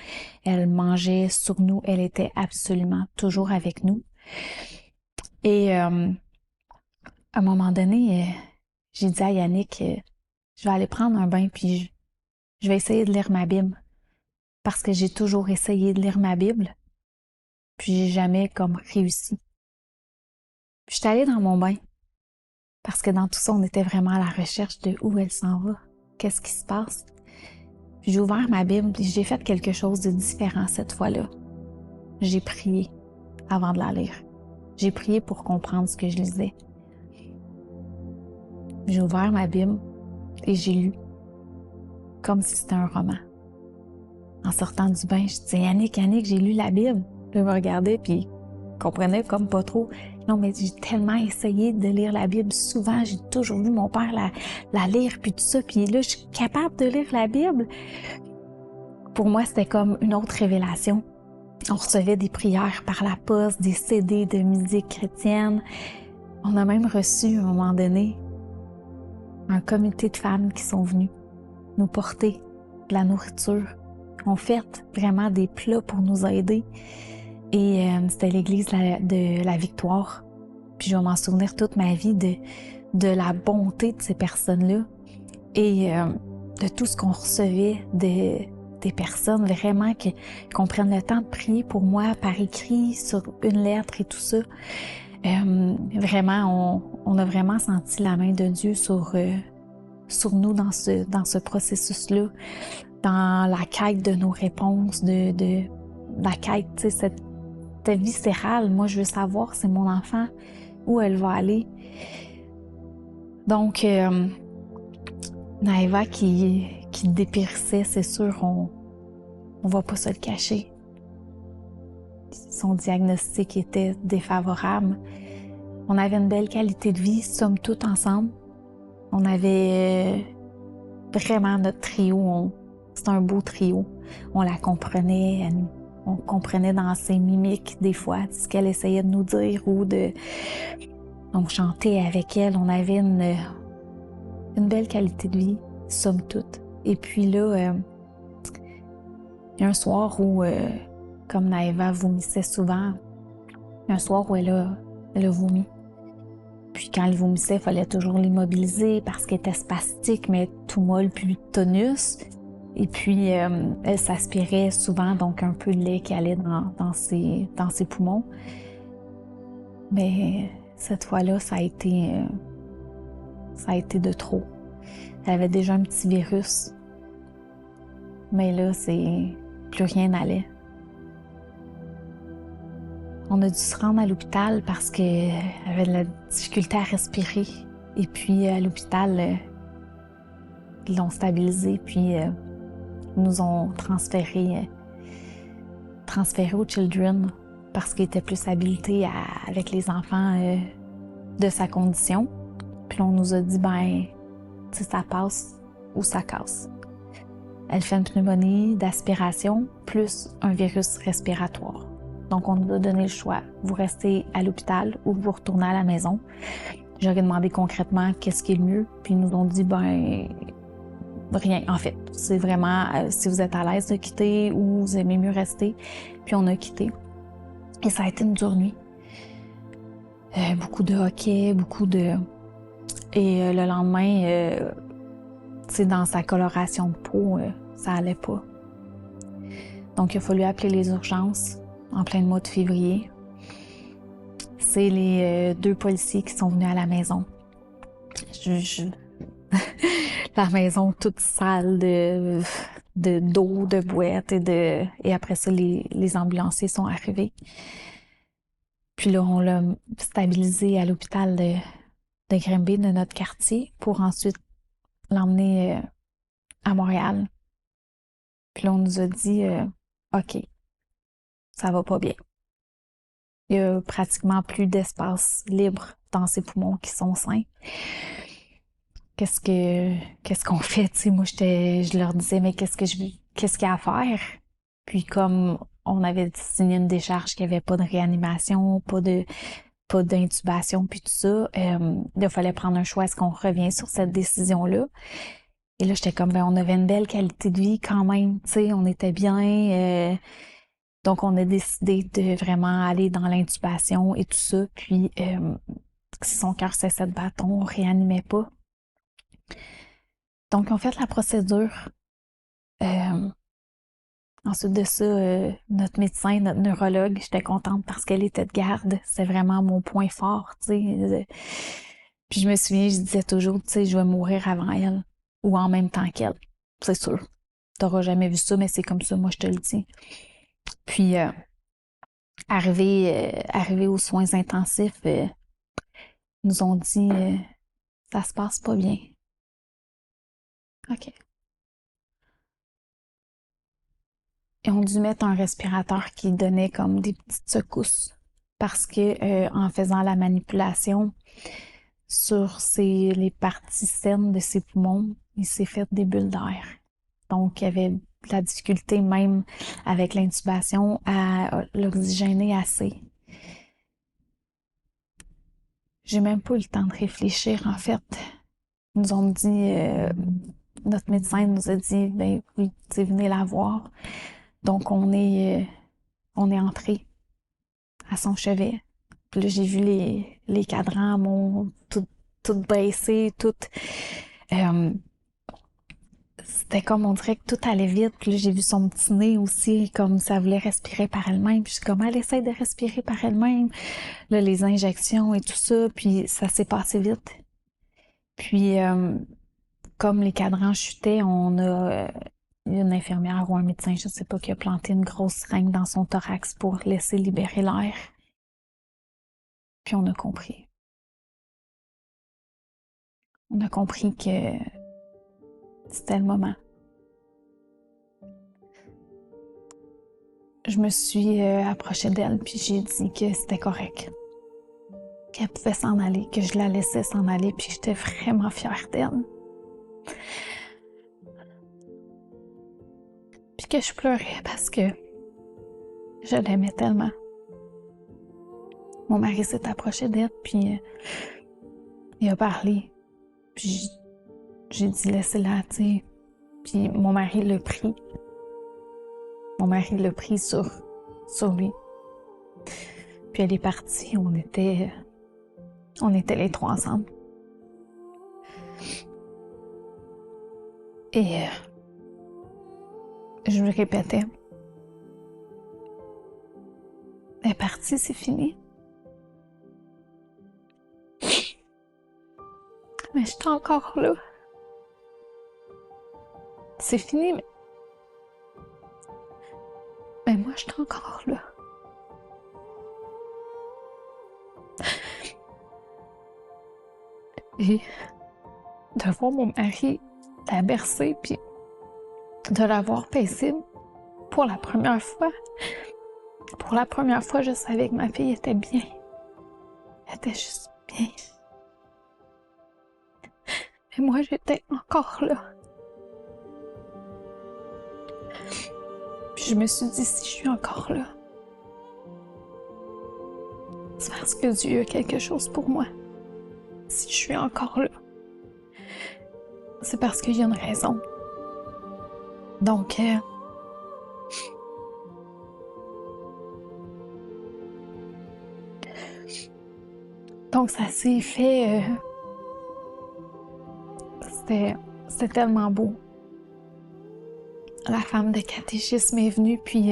Elle mangeait sur nous. Elle était absolument toujours avec nous. Et à un moment donné, j'ai dit à Yannick, je vais aller prendre un bain puis je vais essayer de lire ma Bible. Parce que j'ai toujours essayé de lire ma Bible, puis j'ai jamais comme réussi. Puis j'étais allée dans mon bain, parce que dans tout ça, on était vraiment à la recherche de où elle s'en va, qu'est-ce qui se passe. Puis j'ai ouvert ma Bible, puis j'ai fait quelque chose de différent cette fois-là. J'ai prié avant de la lire. J'ai prié pour comprendre ce que je lisais. J'ai ouvert ma Bible et j'ai lu, comme si c'était un roman. En sortant du bain, je dis « Yannick, j'ai lu la Bible. » Il me regardait, puis il comprenait comme pas trop. Non, mais j'ai tellement essayé de lire la Bible souvent. J'ai toujours vu mon père la lire, puis tout ça. Puis là, je suis capable de lire la Bible. Pour moi, c'était comme une autre révélation. On recevait des prières par la poste, des CD de musique chrétienne. On a même reçu, à un moment donné, un comité de femmes qui sont venues nous porter de la nourriture. On fait vraiment des plats pour nous aider. Et c'était l'église de la Victoire. Puis je vais m'en souvenir toute ma vie de la bonté de ces personnes-là et de tout ce qu'on recevait des personnes vraiment qu'on prenne le temps de prier pour moi par écrit, sur une lettre et tout ça. Vraiment, on a vraiment senti la main de Dieu sur nous dans ce processus-là, dans la quête de nos réponses, de la quête, tu sais, cette viscérale. Moi, je veux savoir, c'est mon enfant, où elle va aller. Donc, Naïva qui dépérissait, c'est sûr, on va pas se le cacher. Son diagnostic était défavorable. On avait une belle qualité de vie, somme toute ensemble. On avait vraiment notre trio. C'était un beau trio. On la comprenait. On comprenait dans ses mimiques, des fois, ce qu'elle essayait de nous dire ou de... On chantait avec elle. On avait une belle qualité de vie, somme toute. Et puis là, il y a un soir où, comme Naïva vomissait souvent, il y a un soir où elle a vomi. Puis quand elle vomissait, il fallait toujours l'immobiliser parce qu'elle était spastique, mais tout molle, puis tonus. Et puis, elle s'aspirait souvent, donc un peu de lait qui allait dans ses poumons. Mais cette fois-là, ça a été de trop. Elle avait déjà un petit virus. Mais là, plus rien n'allait. On a dû se rendre à l'hôpital parce qu'elle avait de la difficulté à respirer. Et puis, à l'hôpital, ils l'ont stabilisée, puis ils nous ont transféré au Children parce qu'il était plus habilité avec les enfants de sa condition. Puis on nous a dit, si ça passe ou ça casse. Elle fait une pneumonie d'aspiration plus un virus respiratoire. Donc, on nous a donné le choix. Vous restez à l'hôpital ou vous retournez à la maison. J'aurais demandé concrètement qu'est-ce qui est le mieux. Puis ils nous ont dit, rien. En fait, c'est vraiment si vous êtes à l'aise de quitter ou vous aimez mieux rester. Puis on a quitté. Et ça a été une dure nuit. Beaucoup de hockey, Et le lendemain, dans sa coloration de peau, ça allait pas. Donc, il a fallu appeler les urgences. en plein mois de février. C'est les 2 policiers qui sont venus à la maison. La maison toute sale d'eau, de boîtes et après ça, les ambulanciers sont arrivés. Puis là, on l'a stabilisé à l'hôpital de Grimby, de notre quartier, pour ensuite l'emmener à Montréal. Puis là, on nous a dit, OK, ça va pas bien. Il y a pratiquement plus d'espace libre dans ses poumons qui sont sains. Qu'est-ce qu'on fait? Tu sais, moi, je leur disais, mais qu'est-ce qu'il y a à faire? Puis comme on avait signé une décharge qu'il n'y avait pas de réanimation, pas d'intubation, puis tout ça, il fallait prendre un choix. Est-ce qu'on revient sur cette décision-là? Et là, j'étais comme, ben, on avait une belle qualité de vie quand même, tu sais, on était bien. Donc, on a décidé de vraiment aller dans l'intubation et tout ça. Puis, si son cœur cessait de battre, on réanimait pas. Donc, on fait la procédure. Ensuite de ça, notre médecin, notre neurologue, j'étais contente parce qu'elle était de garde. C'est vraiment mon point fort, tu sais. Puis je me souviens, je disais toujours, tu sais, je vais mourir avant elle ou en même temps qu'elle. C'est sûr. T'auras jamais vu ça, mais c'est comme ça, moi, je te le dis. Puis, arrivé aux soins intensifs, ils nous ont dit, ça se passe pas bien. OK. Ils ont dû mettre un respirateur qui donnait comme des petites secousses parce que en faisant la manipulation sur les parties saines de ses poumons, il s'est fait des bulles d'air. Donc, il y avait de la difficulté même avec l'intubation à l'oxygéner assez. J'ai même pas eu le temps de réfléchir, en fait. Ils nous ont dit, notre médecin nous a dit, ben oui, venez la voir. Donc, on est entré à son chevet. Puis là, j'ai vu les cadrans tout baissé, tout... c'était comme, on dirait que tout allait vite. Puis là, j'ai vu son petit nez aussi, comme ça voulait respirer par elle-même. Puis je suis comme, elle essaie de respirer par elle-même. Là, les injections et tout ça, puis ça s'est passé vite. Puis, comme les cadrans chutaient, on a une infirmière ou un médecin, je sais pas, qui a planté une grosse seringue dans son thorax pour laisser libérer l'air. Puis on a compris. On a compris que c'était le moment. Je me suis approchée d'elle puis j'ai dit que c'était correct. Qu'elle pouvait s'en aller, que je la laissais s'en aller puis j'étais vraiment fière d'elle. Puis que je pleurais parce que je l'aimais tellement. Mon mari s'est approché d'elle puis il a parlé. Puis j'ai dit laissez-la, tu sais. Puis mon mari l'a pris. Mon mari l'a pris sur lui. Puis elle est partie, on était les 3 ensemble. Et je me répétais. Elle est partie, c'est fini. Mais j'étais encore là. C'est fini, mais moi, j'étais encore là. Et de voir mon mari la bercer, puis de la voir paisible pour la première fois. Pour la première fois, je savais que ma fille était bien. Elle était juste bien. Et moi, j'étais encore là. Puis je me suis dit, si je suis encore là, c'est parce que Dieu a quelque chose pour moi. Si je suis encore là, c'est parce qu'il y a une raison. Donc, ça s'est fait. C'était tellement beau. La femme de catéchisme est venue, puis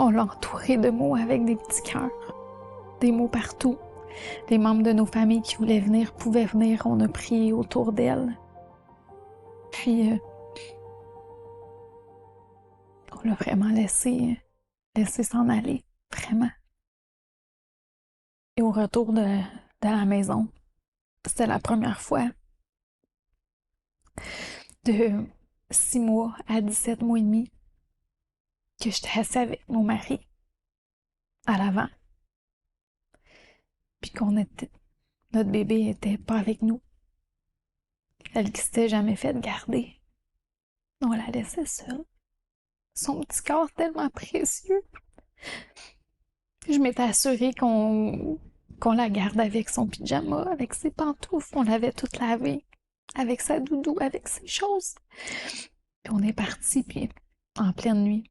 On l'a entourée de mots avec des petits cœurs, des mots partout. Les membres de nos familles qui voulaient venir pouvaient venir. On a prié autour d'elle. Puis, on l'a vraiment laissé s'en aller, vraiment. Et au retour de la maison, c'était la première fois de 6 mois à 17 mois et demi que j'étais assise avec mon mari à l'avant. Puis notre bébé était pas avec nous. Elle qui s'était jamais fait garder. On la laissait seule. Son petit corps tellement précieux. Je m'étais assurée qu'on la garde avec son pyjama, avec ses pantoufles. On l'avait toute lavée, avec sa doudou, avec ses choses. Puis on est parti, puis en pleine nuit.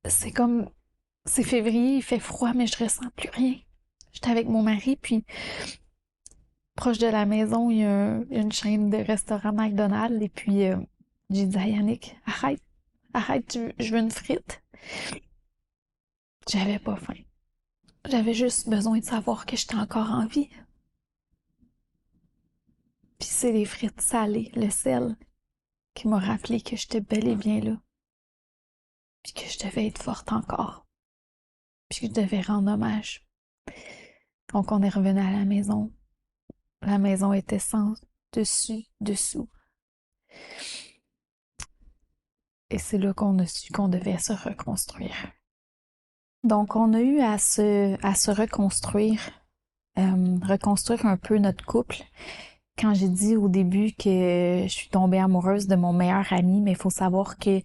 C'est février, il fait froid, mais je ressens plus rien. J'étais avec mon mari, puis proche de la maison, il y a une chaîne de restaurants McDonald's, et puis j'ai dit à Yannick, arrête, je veux une frite. J'avais pas faim. J'avais juste besoin de savoir que j'étais encore en vie. Puis c'est les frites salées, le sel, qui m'a rappelé que j'étais bel et bien là. Puis que je devais être forte encore. Puis que je devais rendre hommage. Donc on est revenu à la maison. La maison était sans dessus, dessous. Et c'est là qu'on a su qu'on devait se reconstruire. Donc on a eu à se reconstruire, reconstruire un peu notre couple. Quand j'ai dit au début que je suis tombée amoureuse de mon meilleur ami, mais il faut savoir que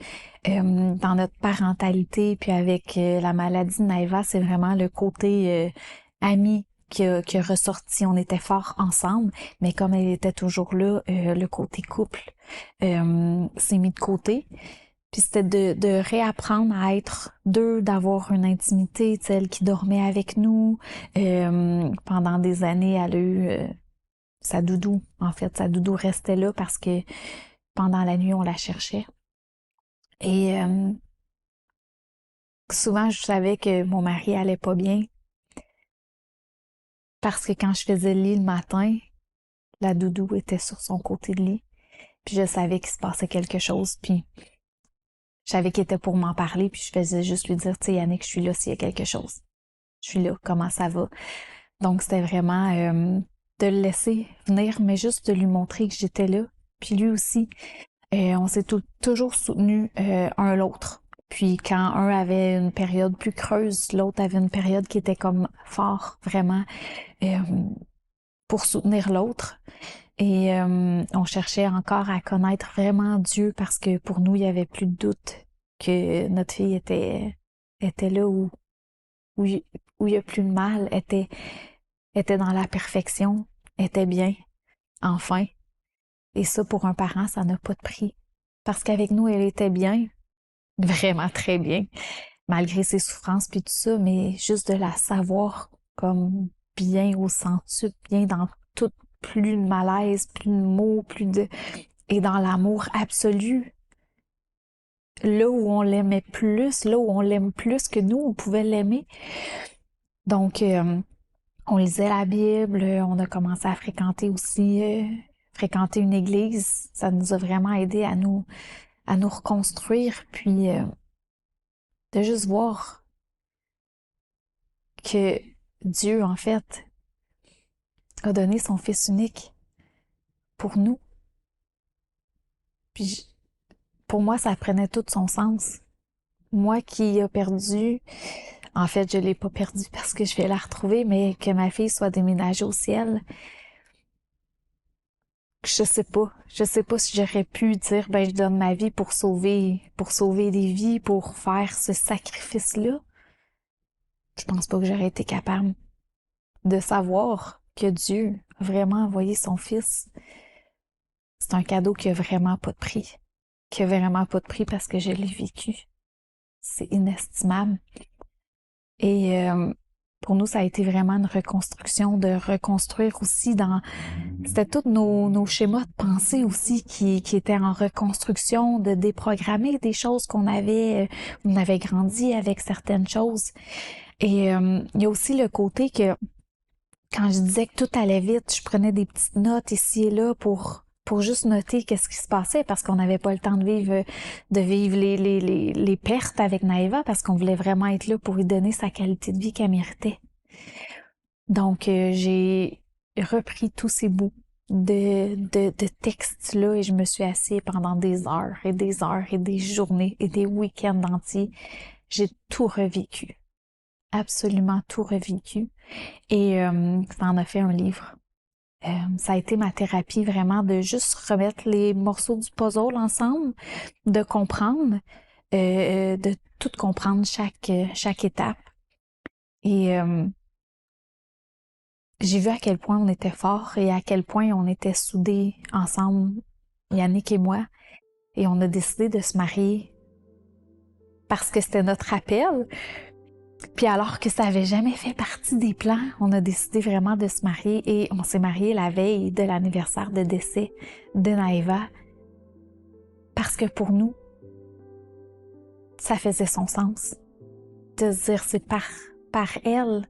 dans notre parentalité, puis avec la maladie de Naïva, c'est vraiment le côté ami qui a ressorti. On était forts ensemble, mais comme elle était toujours là, le côté couple s'est mis de côté. Puis c'était de réapprendre à être deux, d'avoir une intimité, celle qui dormait avec nous. Pendant des années, elle a eu sa doudou. En fait, sa doudou restait là parce que pendant la nuit, on la cherchait. Et souvent, je savais que mon mari allait pas bien parce que quand je faisais le lit le matin, la doudou était sur son côté de lit. Puis je savais qu'il se passait quelque chose. Puis je savais qu'il était pour m'en parler. Puis je faisais juste lui dire, tu sais, Yannick, je suis là s'il y a quelque chose. Je suis là, comment ça va? Donc, c'était vraiment de le laisser venir, mais juste de lui montrer que j'étais là. Puis lui aussi, on s'est toujours soutenus un l'autre. Puis quand un avait une période plus creuse, l'autre avait une période qui était comme fort, vraiment, pour soutenir l'autre. Et on cherchait encore à connaître vraiment Dieu parce que pour nous, il n'y avait plus de doute que notre fille était là où il n'y a plus de mal, était dans la perfection, était bien, enfin. Et ça, pour un parent, ça n'a pas de prix. Parce qu'avec nous, elle était bien, vraiment très bien, malgré ses souffrances puis tout ça, mais juste de la savoir comme bien au centuple, bien dans tout, plus de malaise, plus de mots, et dans l'amour absolu. Là où on l'aimait plus, là où on l'aime plus que nous, on pouvait l'aimer. Donc, on lisait la Bible, on a commencé à fréquenter aussi, fréquenter une église. Ça nous a vraiment aidé à nous reconstruire, puis de juste voir que Dieu, en fait, a donné son Fils unique pour nous. Puis pour moi, ça prenait tout son sens. Moi qui ai perdu, en fait, je l'ai pas perdu parce que je vais la retrouver, mais que ma fille soit déménagée au ciel, je sais pas si j'aurais pu dire, ben, je donne ma vie pour sauver des vies, pour faire ce sacrifice-là. Je pense pas que j'aurais été capable de savoir que Dieu a vraiment envoyé son Fils. C'est un cadeau qui a vraiment pas de prix. Qui a vraiment pas de prix parce que je l'ai vécu. C'est inestimable. Et Pour nous, ça a été vraiment une reconstruction, de reconstruire aussi c'était tous nos schémas de pensée aussi qui étaient en reconstruction, de déprogrammer des choses on avait grandi avec certaines choses. Et il y a aussi le côté que quand je disais que tout allait vite, je prenais des petites notes ici et là pour juste noter qu'est-ce qui se passait parce qu'on n'avait pas le temps de vivre les pertes avec Naïva parce qu'on voulait vraiment être là pour lui donner sa qualité de vie qu'elle méritait. Donc, j'ai repris tous ces bouts de textes-là et je me suis assise pendant des heures et des heures et des journées et des week-ends entiers. J'ai tout revécu. Absolument tout revécu. Et ça en a fait un livre. Ça a été ma thérapie vraiment de juste remettre les morceaux du puzzle ensemble, de comprendre, de tout comprendre chaque étape. Et j'ai vu à quel point on était forts et à quel point on était soudés ensemble, Yannick et moi. Et on a décidé de se marier parce que c'était notre appel. Puis alors que ça avait jamais fait partie des plans, on a décidé vraiment de se marier et on s'est marié la veille de l'anniversaire de décès de Naïva parce que pour nous, ça faisait son sens de se dire c'est par elle,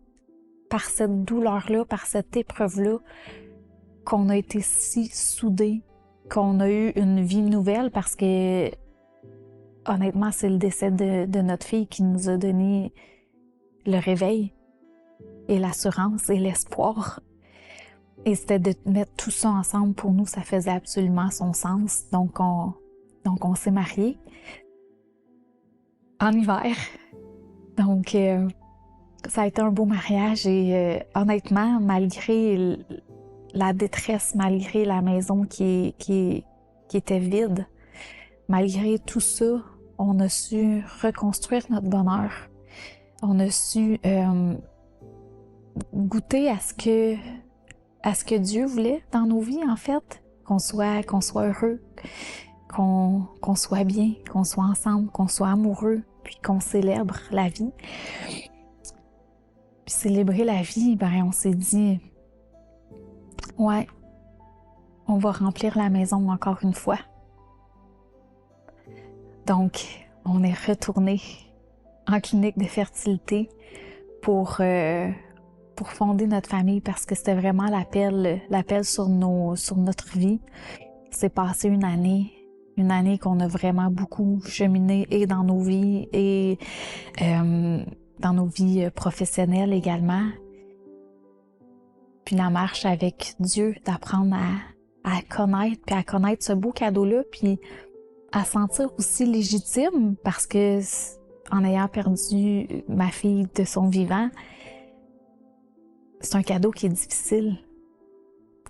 par cette douleur-là, par cette épreuve-là qu'on a été si soudés, qu'on a eu une vie nouvelle parce que honnêtement, c'est le décès de notre fille qui nous a donné le réveil et l'assurance et l'espoir. Et c'était de mettre tout ça ensemble pour nous, ça faisait absolument son sens. Donc on s'est mariés en hiver. Donc ça a été un beau mariage et honnêtement, malgré la détresse, malgré la maison qui était vide, malgré tout ça, on a su reconstruire notre bonheur. On a su goûter à ce que Dieu voulait dans nos vies, en fait. Qu'on soit heureux, qu'on soit bien, qu'on soit ensemble, qu'on soit amoureux, puis qu'on célèbre la vie. Puis célébrer la vie, ben on s'est dit, ouais, on va remplir la maison encore une fois. Donc, on est retourné en clinique de fertilité pour fonder notre famille parce que c'était vraiment l'appel sur notre vie. C'est passé une année qu'on a vraiment beaucoup cheminé et dans nos vies et dans nos vies professionnelles également. Puis la marche avec Dieu, d'apprendre à connaître ce beau cadeau-là, puis à sentir aussi légitime parce que en ayant perdu ma fille de son vivant, c'est un cadeau qui est difficile,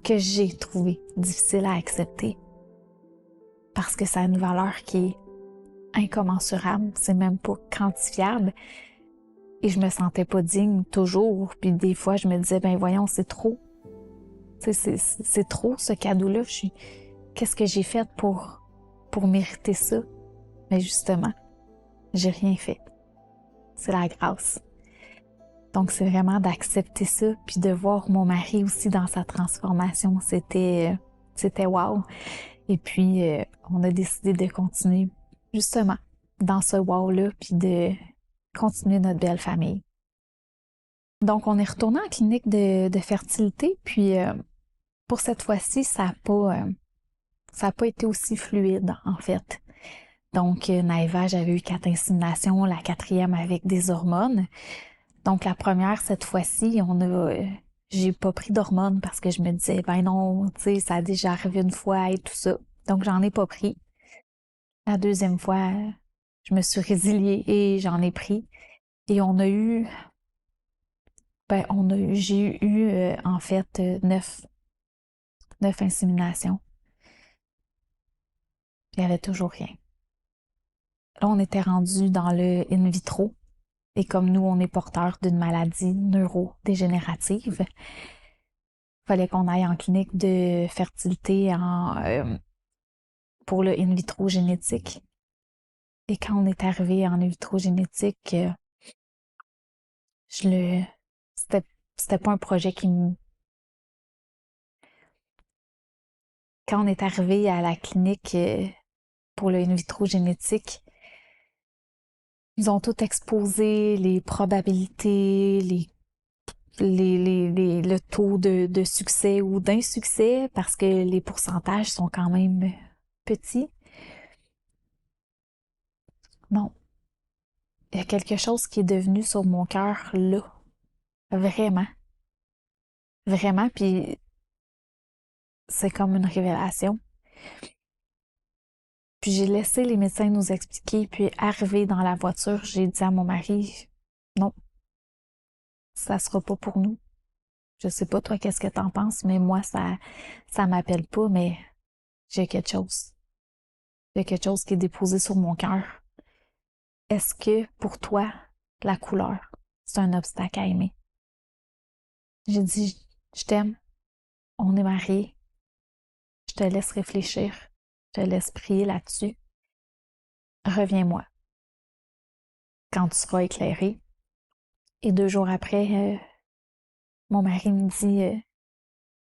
que j'ai trouvé difficile à accepter parce que ça a une valeur qui est incommensurable, c'est même pas quantifiable et je me sentais pas digne toujours, puis des fois je me disais ben voyons c'est trop, c'est trop ce cadeau-là, qu'est-ce que j'ai fait pour mériter ça? Mais justement, j'ai rien fait. C'est la grâce. Donc, c'est vraiment d'accepter ça, puis de voir mon mari aussi dans sa transformation. C'était wow. Et puis, on a décidé de continuer justement dans ce wow-là, puis de continuer notre belle famille. Donc, on est retourné en clinique de fertilité, puis pour cette fois-ci, ça a pas été aussi fluide, en fait. Donc, Naïva, j'avais eu 4 inséminations, la 4e avec des hormones. Donc, la première, cette fois-ci, j'ai pas pris d'hormones parce que je me disais, ben non, tu sais, ça a déjà arrivé une fois et tout ça. Donc, j'en ai pas pris. La deuxième fois, je me suis résiliée et j'en ai pris. Et j'ai eu, en fait, 9 inséminations. Il y avait toujours rien. Là, on était rendu dans le in vitro. Et comme nous, on est porteur d'une maladie neurodégénérative, il fallait qu'on aille en clinique de fertilité pour le in vitro génétique. Et quand on est arrivé en in vitro génétique, je C'était, c'était pas un projet qui me... Quand on est arrivé à la clinique pour le in vitro génétique, ils ont tout exposé, les probabilités, le taux de succès ou d'insuccès, parce que les pourcentages sont quand même petits. Non, il y a quelque chose qui est devenu sur mon cœur là. Vraiment. Vraiment, puis c'est comme une révélation. Puis j'ai laissé les médecins nous expliquer, puis arrivé dans la voiture, j'ai dit à mon mari, non, ça sera pas pour nous. Je sais pas toi qu'est-ce que t'en penses, mais moi ça m'appelle pas, mais j'ai quelque chose. J'ai quelque chose qui est déposé sur mon cœur. Est-ce que pour toi la couleur c'est un obstacle à aimer? J'ai dit je t'aime, on est mariés, je te laisse réfléchir, je te laisse prier là-dessus. Reviens-moi quand tu seras éclairé. Et 2 jours après, mon mari me dit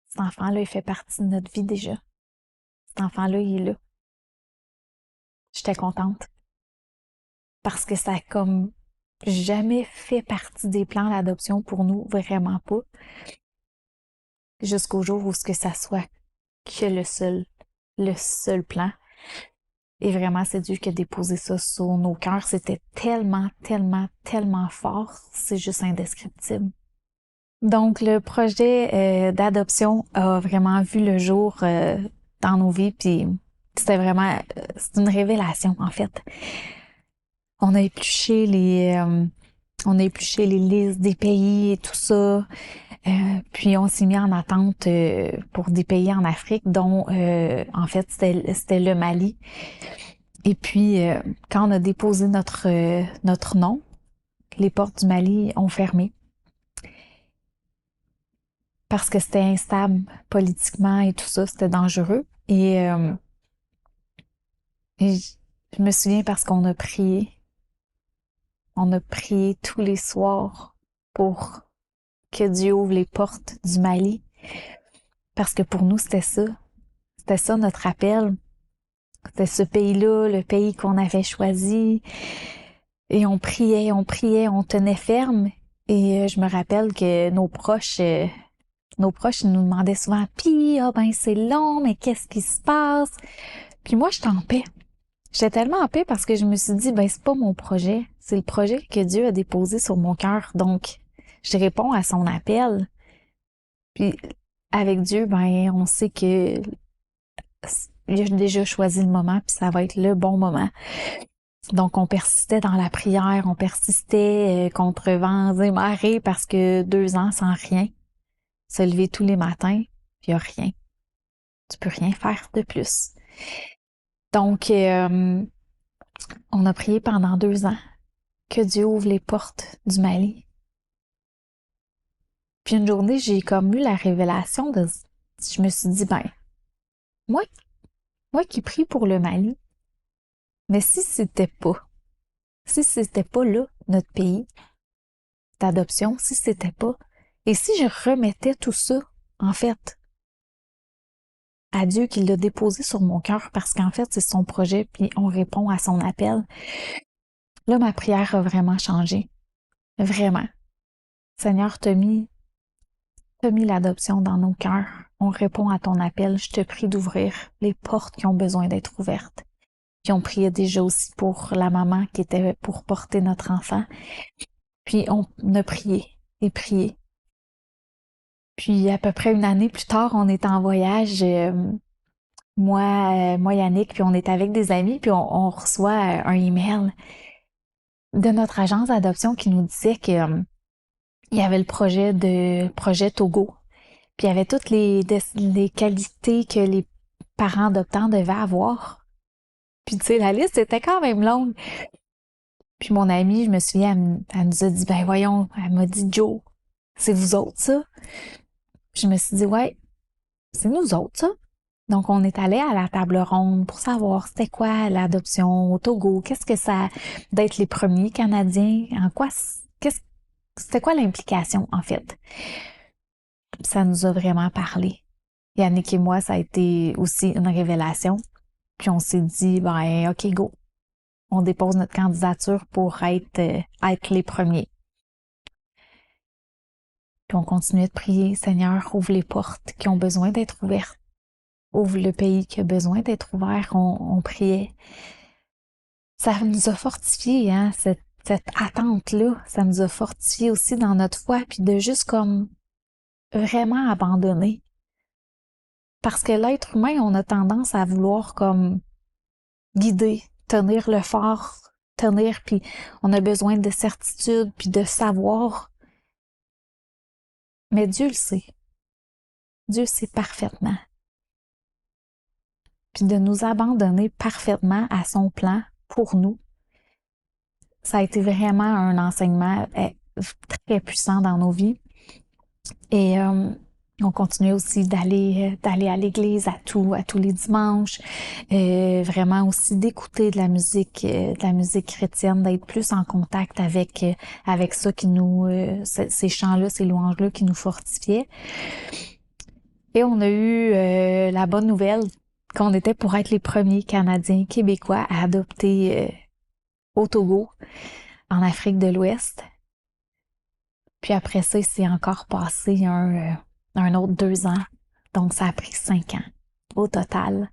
cet enfant-là, il fait partie de notre vie déjà. Cet enfant-là, il est là. J'étais contente. Parce que ça a comme jamais fait partie des plans d'adoption pour nous, vraiment pas. Jusqu'au jour où ce que ça soit que le seul plan. Et vraiment, c'est Dieu qui a déposé ça sur nos cœurs. C'était tellement, tellement, tellement fort. C'est juste indescriptible. Donc, le projet d'adoption a vraiment vu le jour dans nos vies, puis c'était vraiment, c'est une révélation en fait. On a épluché les listes des pays et tout ça, puis on s'est mis en attente pour des pays en Afrique, dont en fait c'était le Mali. Et puis quand on a déposé notre nom, les portes du Mali ont fermé. Parce que c'était instable politiquement et tout ça, c'était dangereux. Et je me souviens parce qu'on a prié. On a prié tous les soirs pour que Dieu ouvre les portes du Mali. Parce que pour nous, c'était ça. C'était ça notre appel. C'était ce pays-là, le pays qu'on avait choisi. Et on priait, on tenait ferme. Et je me rappelle que nos proches ils nous demandaient souvent, pis, ah ben c'est long, mais qu'est-ce qui se passe? Puis moi, j'étais en paix. J'étais tellement en paix parce que je me suis dit, ben c'est pas mon projet, c'est le projet que Dieu a déposé sur mon cœur. Donc, je réponds à son appel. Puis avec Dieu, ben on sait que il a déjà choisi le moment, puis ça va être le bon moment. Donc, on persistait dans la prière, on persistait contre vents et marées parce que 2 ans sans rien, se lever tous les matins, puis il n'y a rien. Tu peux rien faire de plus. Donc, on a prié pendant 2 ans que Dieu ouvre les portes du Mali. Puis une journée, j'ai comme eu la révélation je me suis dit, ben, moi qui prie pour le Mali, mais si c'était pas là, notre pays d'adoption, si c'était pas, et si je remettais tout ça, en fait, à Dieu qui l'a déposé sur mon cœur, parce qu'en fait, c'est son projet, puis on répond à son appel. Là, ma prière a vraiment changé. Vraiment. Seigneur, t'as mis l'adoption dans nos cœurs. On répond à ton appel. Je te prie d'ouvrir les portes qui ont besoin d'être ouvertes. Puis on priait déjà aussi pour la maman qui était pour porter notre enfant. Puis on a prié et prié. Puis à peu près une année plus tard, on est en voyage, moi Yannick, puis on est avec des amis, puis on reçoit un email de notre agence d'adoption qui nous disait que il y avait le projet Togo. Puis il y avait toutes les qualités que les parents adoptants devaient avoir. Puis tu sais, la liste était quand même longue. Puis mon amie, je me souviens, elle nous a dit, ben voyons, elle m'a dit, Joe, c'est vous autres ça? Puis je me suis dit, ouais, c'est nous autres ça. Donc on est allé à la table ronde pour savoir c'était quoi l'adoption au Togo, qu'est-ce que ça, d'être les premiers Canadiens, en quoi, qu'est-ce c'était quoi l'implication, en fait? Ça nous a vraiment parlé. Yannick et moi, ça a été aussi une révélation. Puis on s'est dit, ben, OK, go. On dépose notre candidature pour être les premiers. Puis on continuait de prier, Seigneur, ouvre les portes qui ont besoin d'être ouvertes. Ouvre le pays qui a besoin d'être ouvert. On priait. Ça nous a fortifié, hein, cette attente-là. Ça nous a fortifié aussi dans notre foi, puis de juste comme vraiment abandonner. Parce que l'être humain, on a tendance à vouloir comme guider, tenir le fort, tenir, puis on a besoin de certitude, puis de savoir. Mais Dieu le sait. Dieu sait parfaitement. Puis de nous abandonner parfaitement à son plan pour nous, ça a été vraiment un enseignement très puissant dans nos vies. Et on continuait aussi d'aller à l'église à tous les dimanches, vraiment aussi d'écouter de la musique chrétienne, d'être plus en contact avec ça qui nous ces chants-là, ces louanges-là qui nous fortifiaient. Et on a eu la bonne nouvelle qu'on était pour être les premiers Canadiens québécois à adopter au Togo, en Afrique de l'Ouest. Puis après ça, il s'est encore passé un autre 2 ans. Donc, ça a pris 5 ans au total.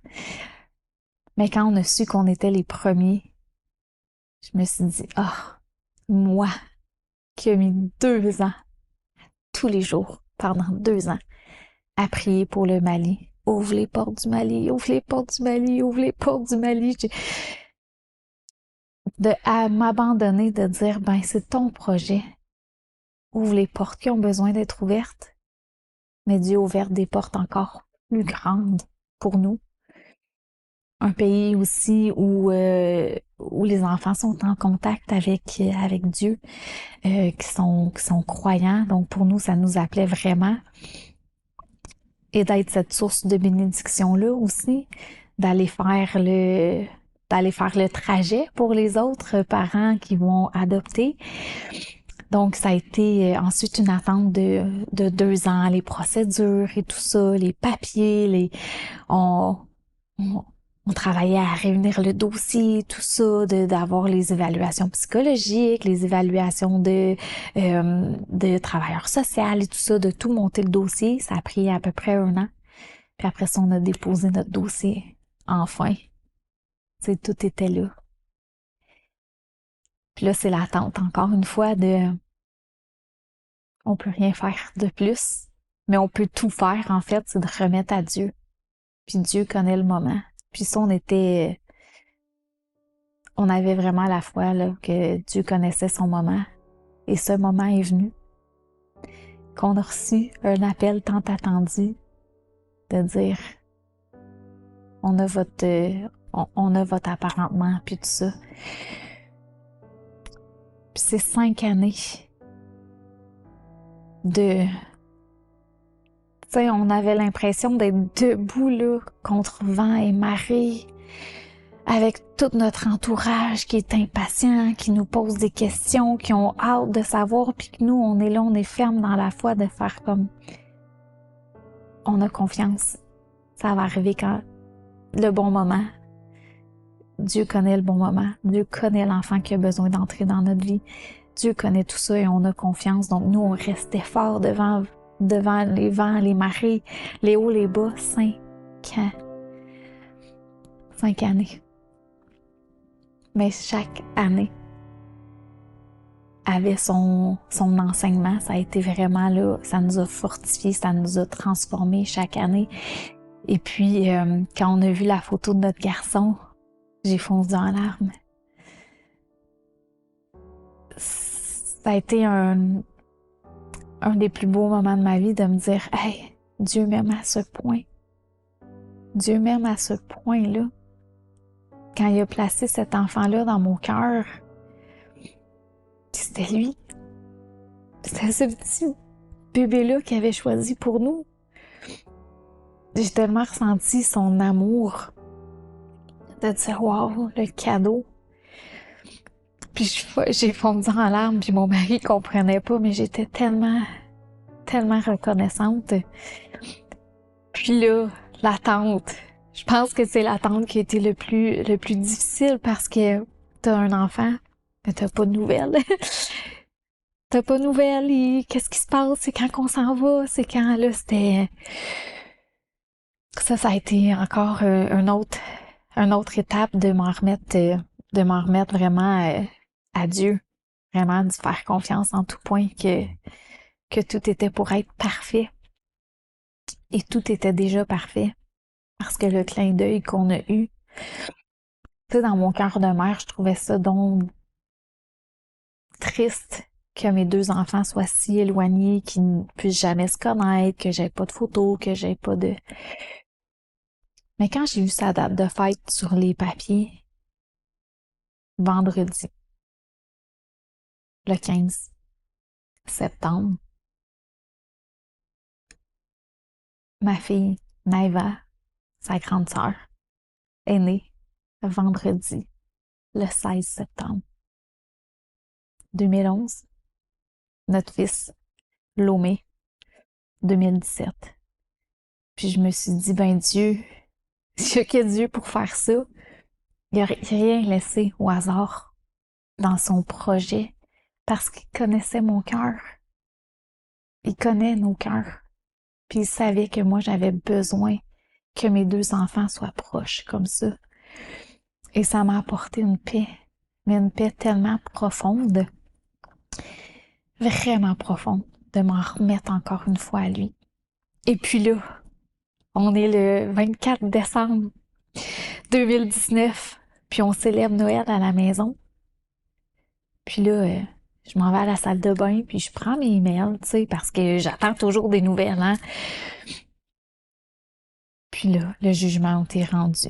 Mais quand on a su qu'on était les premiers, je me suis dit, moi, qui ai mis 2 ans, tous les jours, pendant 2 ans, à prier pour le Mali. Ouvre les portes du Mali, ouvre les portes du Mali, ouvre les portes du Mali. À m'abandonner, de dire, ben, c'est ton projet. Ouvre les portes qui ont besoin d'être ouvertes. Mais Dieu a ouvert des portes encore plus grandes pour nous. Un pays aussi où les enfants sont en contact avec Dieu, qui sont croyants. Donc pour nous, ça nous appelait vraiment. Et d'être cette source de bénédiction-là aussi, d'aller faire le trajet pour les autres parents qui vont adopter. Donc, ça a été ensuite une attente de 2 ans, les procédures et tout ça, les papiers, on travaillait à réunir le dossier, tout ça, d'avoir les évaluations psychologiques, les évaluations de travailleurs sociaux et tout ça, de tout monter le dossier. Ça a pris à peu près 1 an. Puis après ça, on a déposé notre dossier. Enfin. Tu sais, tout était là. Puis là, c'est l'attente, encore une fois, on peut rien faire de plus, mais on peut tout faire, en fait, c'est de remettre à Dieu. Puis Dieu connaît le moment. Puis ça, on avait vraiment la foi, là, que Dieu connaissait son moment. Et ce moment est venu. Qu'on a reçu un appel tant attendu de dire, on a votre apparentement, puis tout ça. Puis c'est 5 années tu sais, on avait l'impression d'être debout, là, contre vent et marée, avec tout notre entourage qui est impatient, qui nous pose des questions, qui ont hâte de savoir, puis que nous, on est là, on est ferme dans la foi de faire comme, on a confiance. Ça va arriver quand le bon moment. Dieu connaît le bon moment. Dieu connaît l'enfant qui a besoin d'entrer dans notre vie. Dieu connaît tout ça et on a confiance. Donc nous, on restait fort devant les vents, les marées, les hauts, les bas. 5 ans. 5 années. Mais chaque année avait son enseignement. Ça a été vraiment là, ça nous a fortifiés, ça nous a transformés chaque année. Et puis, quand on a vu la photo de notre garçon, j'ai fondu en larmes. Ça a été un des plus beaux moments de ma vie de me dire, hey, Dieu m'aime à ce point. Dieu m'aime à ce point-là. Quand il a placé cet enfant-là dans mon cœur, c'était lui. C'était ce petit bébé-là qu'il avait choisi pour nous. J'ai tellement ressenti son amour de dire, wow, le cadeau. Puis j'ai fondu en larmes, puis mon mari comprenait pas, mais j'étais tellement, tellement reconnaissante. Puis là, l'attente. Je pense que c'est l'attente qui a été le plus difficile parce que t'as un enfant, mais t'as pas de nouvelles. T'as pas de nouvelles et qu'est-ce qui se passe? C'est quand qu'on s'en va? C'est quand, là, c'était... Ça a été encore une autre étape de m'en remettre vraiment à Dieu. Vraiment, d'y faire confiance en tout point que tout était pour être parfait. Et tout était déjà parfait. Parce que le clin d'œil qu'on a eu, tu sais, dans mon cœur de mère, je trouvais ça donc triste que mes deux enfants soient si éloignés, qu'ils ne puissent jamais se connaître, que j'ai pas de photos, que j'ai pas de... Mais quand j'ai vu sa date de fête sur les papiers, vendredi, le 15 septembre, ma fille, Naïva, sa grande sœur, est née vendredi, le 16 septembre 2011. Notre fils, Lomé, 2017. Puis je me suis dit, ben Dieu, s'il y a que Dieu pour faire ça, il n'a rien laissé au hasard dans son projet parce qu'il connaissait mon cœur. Il connaît nos cœurs. Puis il savait que moi, j'avais besoin que mes deux enfants soient proches comme ça. Et ça m'a apporté une paix, mais une paix tellement profonde, vraiment profonde, de m'en remettre encore une fois à lui. Et puis là, on est le 24 décembre 2019, puis on célèbre Noël à la maison. Puis là, je m'en vais à la salle de bain, puis je prends mes emails, tu sais, parce que j'attends toujours des nouvelles, hein. Puis là, le jugement a été rendu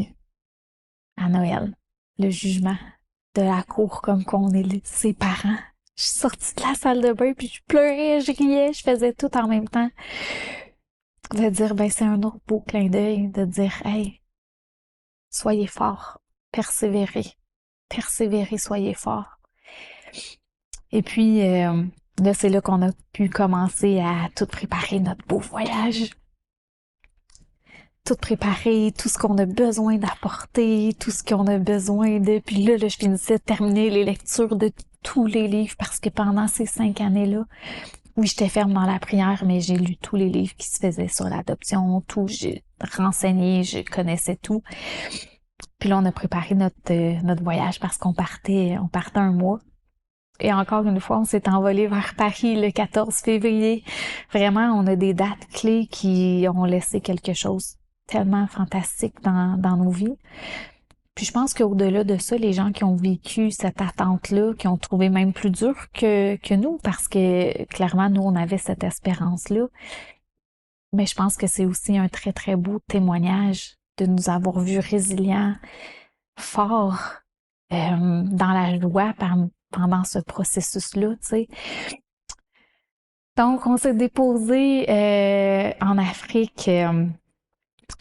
à Noël. Le jugement de la cour comme qu'on est ses parents. Je suis sortie de la salle de bain, puis je pleurais, je riais, je faisais tout en même temps. De dire, ben c'est un autre beau clin d'œil, de dire, hey, soyez forts, persévérez, persévérez, soyez forts. Et puis, là, c'est là qu'on a pu commencer à tout préparer notre beau voyage. Tout préparer, tout ce qu'on a besoin d'apporter, tout ce qu'on a besoin de... Puis là, je finissais de terminer les lectures de tous les livres parce que pendant ces 5 années-là, oui, j'étais ferme dans la prière, mais j'ai lu tous les livres qui se faisaient sur l'adoption, tout, j'ai renseigné, je connaissais tout. Puis là, on a préparé notre voyage parce qu'on partait un mois. Et encore une fois, on s'est envolé vers Paris le 14 février. Vraiment, on a des dates clés qui ont laissé quelque chose tellement fantastique dans nos vies. Puis je pense qu'au-delà de ça, les gens qui ont vécu cette attente-là, qui ont trouvé même plus dur que nous, parce que clairement, nous, on avait cette espérance-là. Mais je pense que c'est aussi un très, très beau témoignage de nous avoir vus résilients, forts, dans la joie pendant ce processus-là, tu sais. Donc, on s'est déposé en Afrique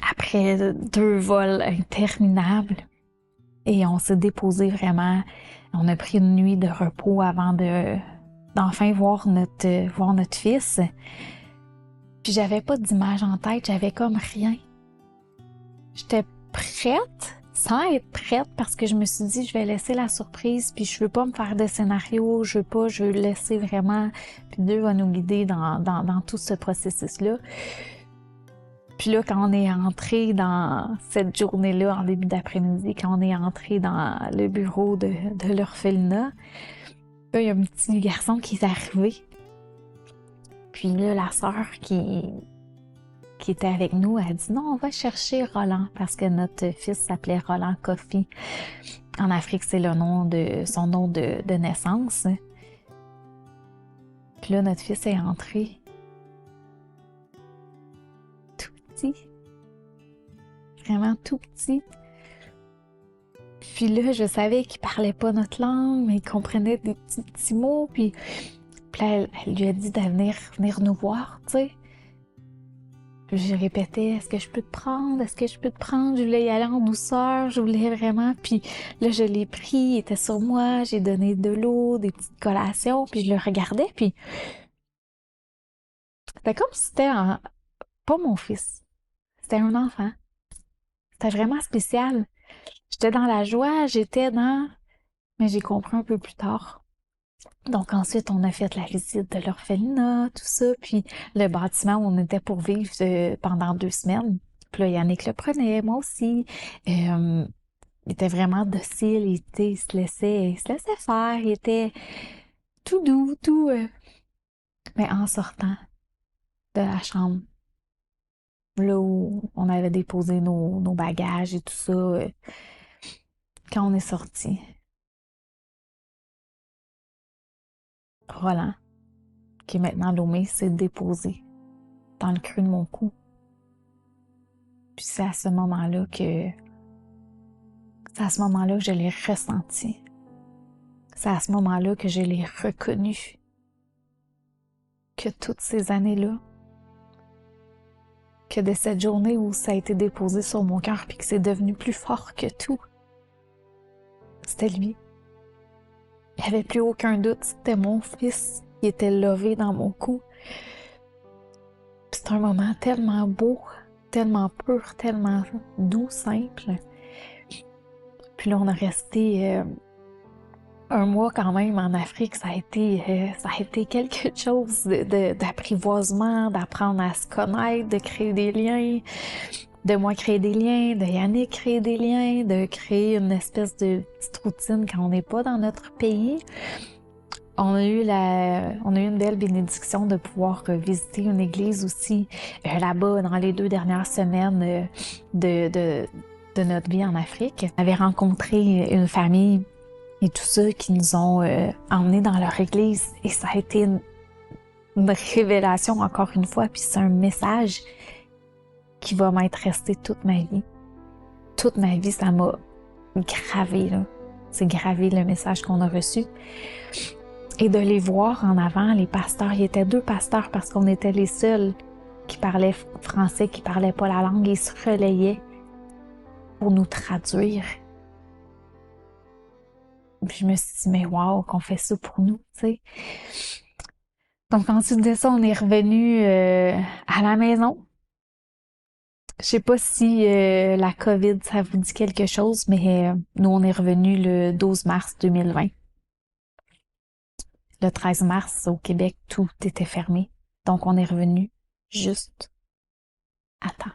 après 2 vols interminables et on s'est déposé vraiment. On a pris une nuit de repos avant d'enfin voir notre fils. Puis j'avais pas d'image en tête, j'avais comme rien. J'étais prête, sans être prête, parce que je me suis dit, je vais laisser la surprise, puis je veux pas me faire de scénario, je veux laisser vraiment, puis Dieu va nous guider dans tout ce processus-là. Puis là, quand on est entré dans cette journée-là, en début d'après-midi, quand on est entré dans le bureau de l'orphelinat, là, il y a un petit garçon qui est arrivé. Puis là, la sœur qui était avec nous, elle dit non, on va chercher Roland parce que notre fils s'appelait Roland Kofi. En Afrique, c'est son nom de naissance. Puis là, notre fils est entré tout petit, vraiment tout petit. Puis là, je savais qu'il parlait pas notre langue, mais il comprenait des petits mots. Puis là, elle lui a dit de venir nous voir, tu sais. Je répétais, est-ce que je peux te prendre? Est-ce que je peux te prendre? Je voulais y aller en douceur, je voulais vraiment. Puis là, je l'ai pris, il était sur moi, j'ai donné de l'eau, des petites collations, puis je le regardais, puis c'était comme si c'était pas mon fils, c'était un enfant. C'était vraiment spécial. J'étais dans la joie, mais j'ai compris un peu plus tard. Donc ensuite, on a fait la visite de l'orphelinat, tout ça, puis le bâtiment où on était pour vivre pendant 2 semaines. Puis là, Yannick le prenait, moi aussi. Il était vraiment docile, il se laissait faire, il était tout doux, tout... Mais en sortant de la chambre, là où on avait déposé nos bagages et tout ça, quand on est sorti, Roland, qui est maintenant Lomé, s'est déposé dans le creux de mon cou. Puis c'est à ce moment-là que je l'ai ressenti. C'est à ce moment-là que je l'ai reconnu. Que toutes ces années-là, que de cette journée où ça a été déposé sur mon cœur puis que c'est devenu plus fort que tout, c'était lui. Il n'y avait plus aucun doute, c'était mon fils qui était levé dans mon cou. Puis c'est un moment tellement beau, tellement pur, tellement doux, simple. Puis là, on a resté un mois quand même en Afrique. Ça a été quelque chose d'apprivoisement, d'apprendre à se connaître, de créer des liens, de moi créer des liens, de Yannick créer des liens, de créer une espèce de petite routine quand on n'est pas dans notre pays. On a eu une belle bénédiction de pouvoir visiter une église aussi là-bas dans les 2 dernières semaines de notre vie en Afrique. On avait rencontré une famille et tout ça qui nous ont emmenés dans leur église et ça a été une révélation encore une fois, puis c'est un message qui va m'être resté toute ma vie. Toute ma vie, ça m'a gravé, là. C'est gravé le message qu'on a reçu. Et de les voir en avant, les pasteurs, il y était 2 pasteurs parce qu'on était les seuls qui parlaient français, qui parlaient pas la langue, et ils se relayaient pour nous traduire. Puis je me suis dit, mais wow, qu'on fait ça pour nous, tu sais. Donc ensuite de ça, on est revenu à la maison. Je sais pas si la COVID, ça vous dit quelque chose, mais nous, on est revenu le 12 mars 2020. Le 13 mars, au Québec, tout était fermé. Donc, on est revenu juste à temps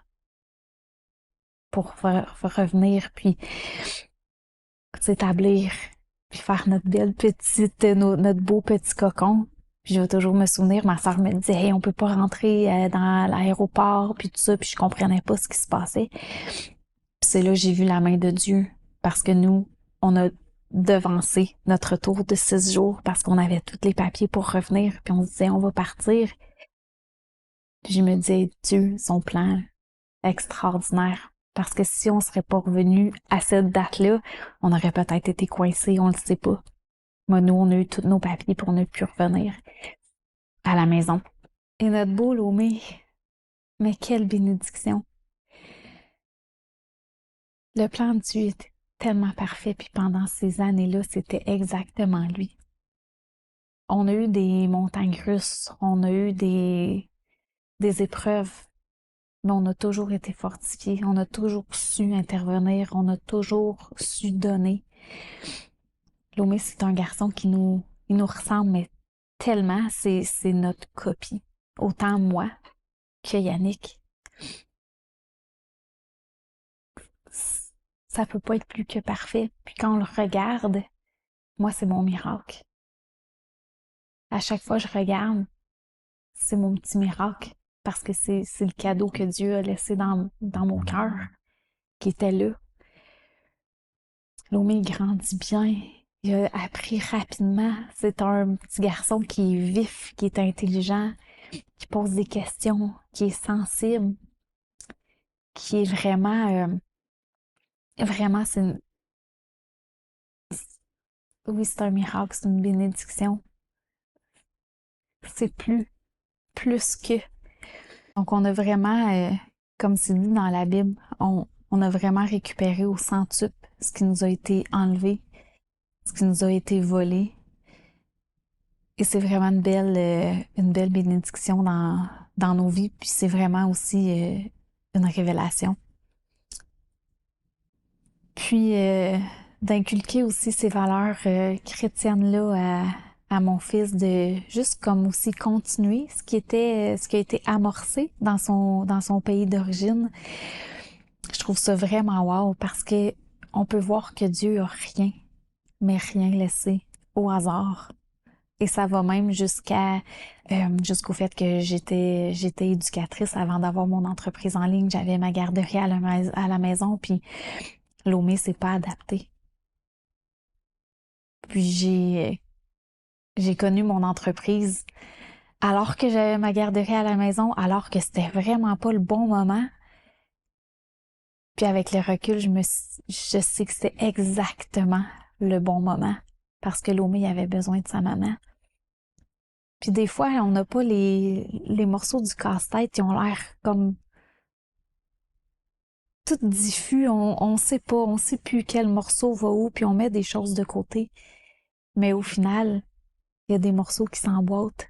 pour revenir, puis s'établir, puis faire notre beau petit cocon. Puis je vais toujours me souvenir, ma soeur me disait, hey, on peut pas rentrer dans l'aéroport, puis tout ça, puis je comprenais pas ce qui se passait. Puis c'est là que j'ai vu la main de Dieu, parce que nous, on a devancé notre retour de 6 jours parce qu'on avait tous les papiers pour revenir, puis on se disait, on va partir. Puis je me disais, Dieu, son plan extraordinaire. Parce que si on serait pas revenu à cette date-là, on aurait peut-être été coincés, on le sait pas. Moi, nous, on a eu tous nos papiers pour ne plus revenir à la maison. Et notre beau Lomé, mais quelle bénédiction! Le plan de Dieu était tellement parfait, puis pendant ces années-là, c'était exactement lui. On a eu des montagnes russes, on a eu des épreuves, mais on a toujours été fortifiés, on a toujours su intervenir, on a toujours su donner. Lomé, c'est un garçon il nous ressemble, mais tellement, c'est notre copie. Autant moi que Yannick. Ça peut pas être plus que parfait. Puis quand on le regarde, moi, c'est mon miracle. À chaque fois que je regarde, c'est mon petit miracle parce que c'est le cadeau que Dieu a laissé dans mon cœur, qui était là. Lomé, il grandit bien. Il a appris rapidement. C'est un petit garçon qui est vif, qui est intelligent, qui pose des questions, qui est sensible, qui est vraiment, oui, c'est un miracle, c'est une bénédiction. C'est plus que. Donc, on a vraiment, comme c'est dit dans la Bible, on a vraiment récupéré au centuple ce qui nous a été enlevé, ce qui nous a été volé. Et c'est vraiment une belle bénédiction dans nos vies. Puis c'est vraiment aussi une révélation. Puis d'inculquer aussi ces valeurs chrétiennes-là à mon fils, de juste comme aussi continuer ce qui a été amorcé dans son pays d'origine. Je trouve ça vraiment wow parce que on peut voir que Dieu a rien, mais rien laissé au hasard. Et ça va même jusqu'au fait que j'étais éducatrice avant d'avoir mon entreprise en ligne. J'avais ma garderie à la maison, puis Lomé s'est pas adapté. Puis j'ai connu mon entreprise alors que j'avais ma garderie à la maison, alors que c'était vraiment pas le bon moment. Puis avec le recul, je sais que c'était exactement le bon moment parce que Lomé avait besoin de sa maman. Puis des fois, on n'a pas les morceaux du casse-tête, ils ont l'air comme tout diffus, on sait pas, on sait plus quel morceau va où, puis on met des choses de côté. Mais au final, il y a des morceaux qui s'emboîtent,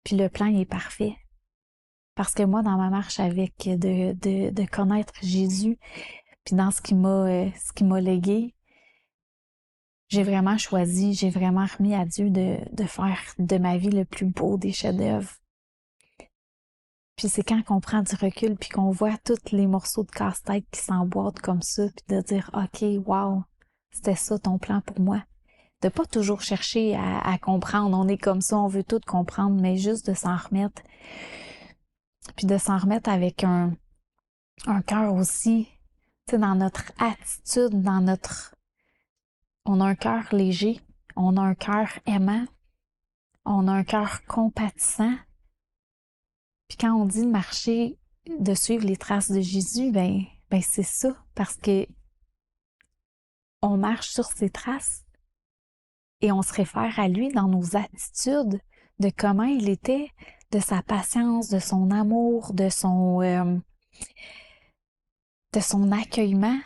puis le plan il est parfait. Parce que moi, dans ma marche avec de connaître Jésus, puis dans ce qui m'a légué, j'ai vraiment choisi, j'ai vraiment remis à Dieu de faire de ma vie le plus beau des chefs-d'œuvre. Puis c'est quand on prend du recul puis qu'on voit tous les morceaux de casse-tête qui s'emboîtent comme ça, puis de dire OK, wow, c'était ça ton plan pour moi. De pas toujours chercher à comprendre, on est comme ça, on veut tout comprendre, mais juste de s'en remettre. Puis de s'en remettre avec un cœur aussi, tu sais, dans notre attitude, on a un cœur léger, on a un cœur aimant, on a un cœur compatissant. Puis quand on dit de marcher, de suivre les traces de Jésus, ben c'est ça, parce que on marche sur ses traces et on se réfère à lui dans nos attitudes, de comment il était, de sa patience, de son amour, de son accueillement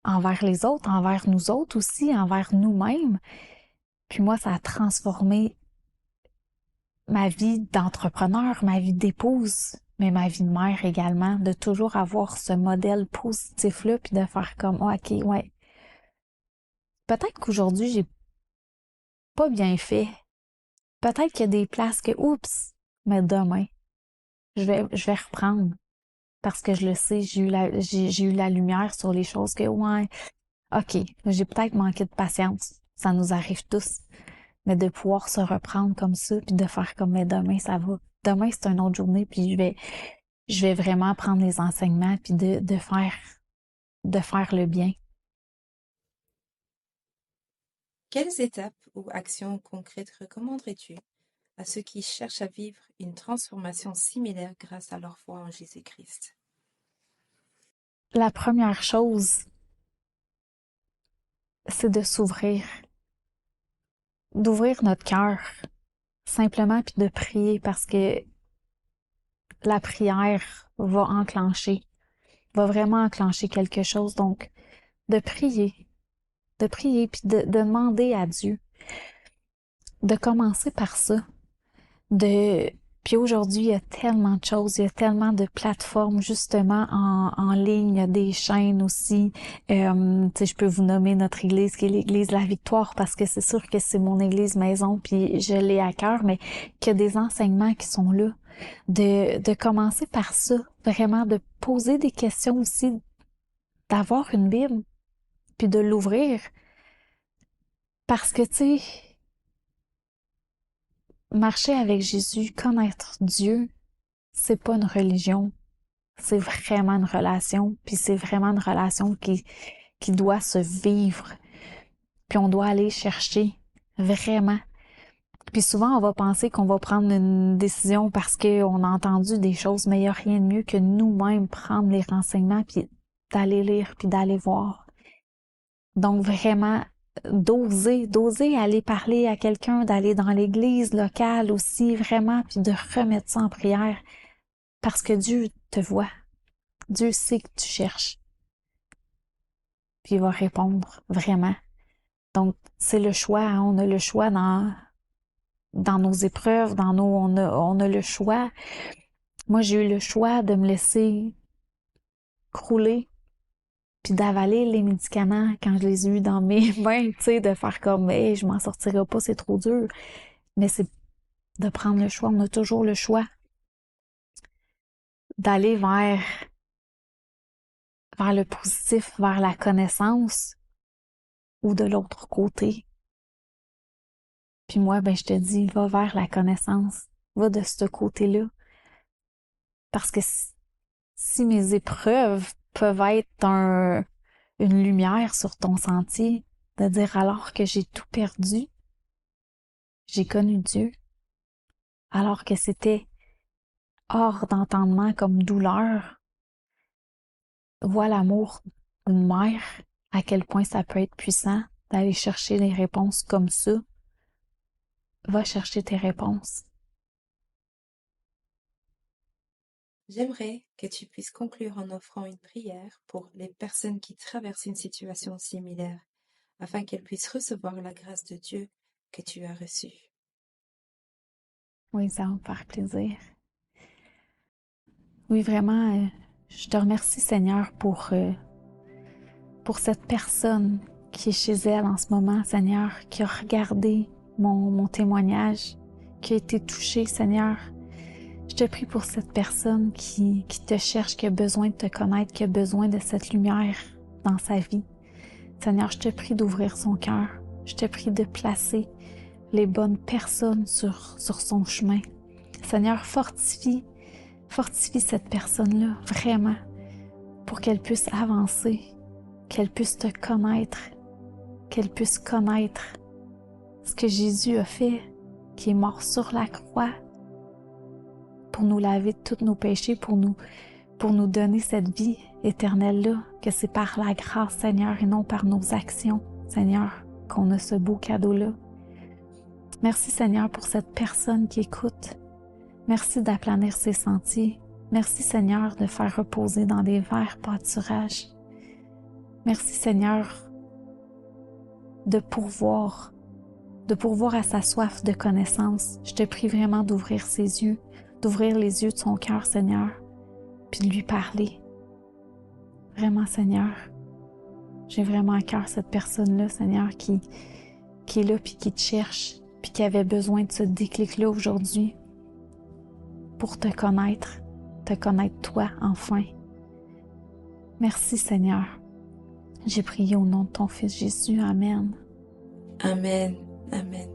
envers les autres, envers nous autres aussi, envers nous-mêmes. Puis moi, ça a transformé ma vie d'entrepreneur, ma vie d'épouse, mais ma vie de mère également, de toujours avoir ce modèle positif-là, puis de faire comme, oh, OK, ouais. Peut-être qu'aujourd'hui, j'ai pas bien fait. Peut-être qu'il y a des places que, oups, mais demain, je vais reprendre. Parce que je le sais, j'ai eu la lumière sur les choses que, ouais, OK, j'ai peut-être manqué de patience. Ça nous arrive tous. Mais de pouvoir se reprendre comme ça, puis de faire comme, mais demain, ça va. Demain, c'est une autre journée, puis je vais vraiment prendre les enseignements, puis de faire le bien. Quelles étapes ou actions concrètes recommanderais-tu à ceux qui cherchent à vivre une transformation similaire grâce à leur foi en Jésus-Christ? La première chose, c'est de s'ouvrir, d'ouvrir notre cœur, simplement, puis de prier, parce que la prière va vraiment enclencher quelque chose. Donc, de prier, puis de demander à Dieu, de commencer par ça, puis aujourd'hui, il y a tellement de choses, il y a tellement de plateformes justement en ligne, il y a des chaînes aussi. Tu sais, je peux vous nommer notre église qui est l'église La Victoire parce que c'est sûr que c'est mon église maison puis je l'ai à cœur, mais qu'il y a des enseignements qui sont là. De commencer par ça, vraiment de poser des questions aussi, d'avoir une Bible puis de l'ouvrir parce que tu sais, marcher avec Jésus, connaître Dieu, c'est pas une religion. C'est vraiment une relation, puis c'est vraiment une relation qui doit se vivre. Puis on doit aller chercher, vraiment. Puis souvent, on va penser qu'on va prendre une décision parce qu'on a entendu des choses, mais il n'y a rien de mieux que nous-mêmes prendre les renseignements, puis d'aller lire, puis d'aller voir. Donc vraiment, d'oser aller parler à quelqu'un, d'aller dans l'église locale aussi, vraiment, puis de remettre ça en prière. Parce que Dieu te voit. Dieu sait que tu cherches. Puis il va répondre, vraiment. Donc, c'est le choix. Hein? On a le choix dans nos épreuves, on a le choix. Moi, j'ai eu le choix de me laisser crouler puis d'avaler les médicaments quand je les ai eus dans mes mains, tu sais, de faire comme, hey, je m'en sortirai pas, c'est trop dur. Mais c'est de prendre le choix. On a toujours le choix d'aller vers le positif, vers la connaissance ou de l'autre côté. Puis moi, ben, je te dis, va vers la connaissance. Va de ce côté-là. Parce que si mes épreuves peuvent être une lumière sur ton sentier, de dire alors que j'ai tout perdu, j'ai connu Dieu, alors que c'était hors d'entendement comme douleur, vois l'amour d'une mère, à quel point ça peut être puissant d'aller chercher les réponses comme ça. Va chercher tes réponses. J'aimerais que tu puisses conclure en offrant une prière pour les personnes qui traversent une situation similaire, afin qu'elles puissent recevoir la grâce de Dieu que tu as reçue. Oui, ça va me faire plaisir. Oui, vraiment, je te remercie, Seigneur, pour cette personne qui est chez elle en ce moment, Seigneur, qui a regardé mon témoignage, qui a été touchée, Seigneur. Je te prie pour cette personne qui te cherche, qui a besoin de te connaître, qui a besoin de cette lumière dans sa vie. Seigneur, je te prie d'ouvrir son cœur. Je te prie de placer les bonnes personnes sur son chemin. Seigneur, fortifie cette personne-là, vraiment, pour qu'elle puisse avancer, qu'elle puisse te connaître, qu'elle puisse connaître ce que Jésus a fait, qui est mort sur la croix, pour nous laver de tous nos péchés, pour nous donner cette vie éternelle-là, que c'est par la grâce, Seigneur, et non par nos actions, Seigneur, qu'on a ce beau cadeau-là. Merci, Seigneur, pour cette personne qui écoute. Merci d'aplanir ses sentiers. Merci, Seigneur, de faire reposer dans des verts pâturages. Merci, Seigneur, de pourvoir à sa soif de connaissance. Je te prie vraiment d'ouvrir ses yeux, d'ouvrir les yeux de son cœur, Seigneur, puis de lui parler. Vraiment, Seigneur, j'ai vraiment à cœur cette personne-là, Seigneur, qui est là, puis qui te cherche, puis qui avait besoin de ce déclic-là aujourd'hui pour te connaître toi, enfin. Merci, Seigneur. J'ai prié au nom de ton Fils Jésus. Amen. Amen. Amen.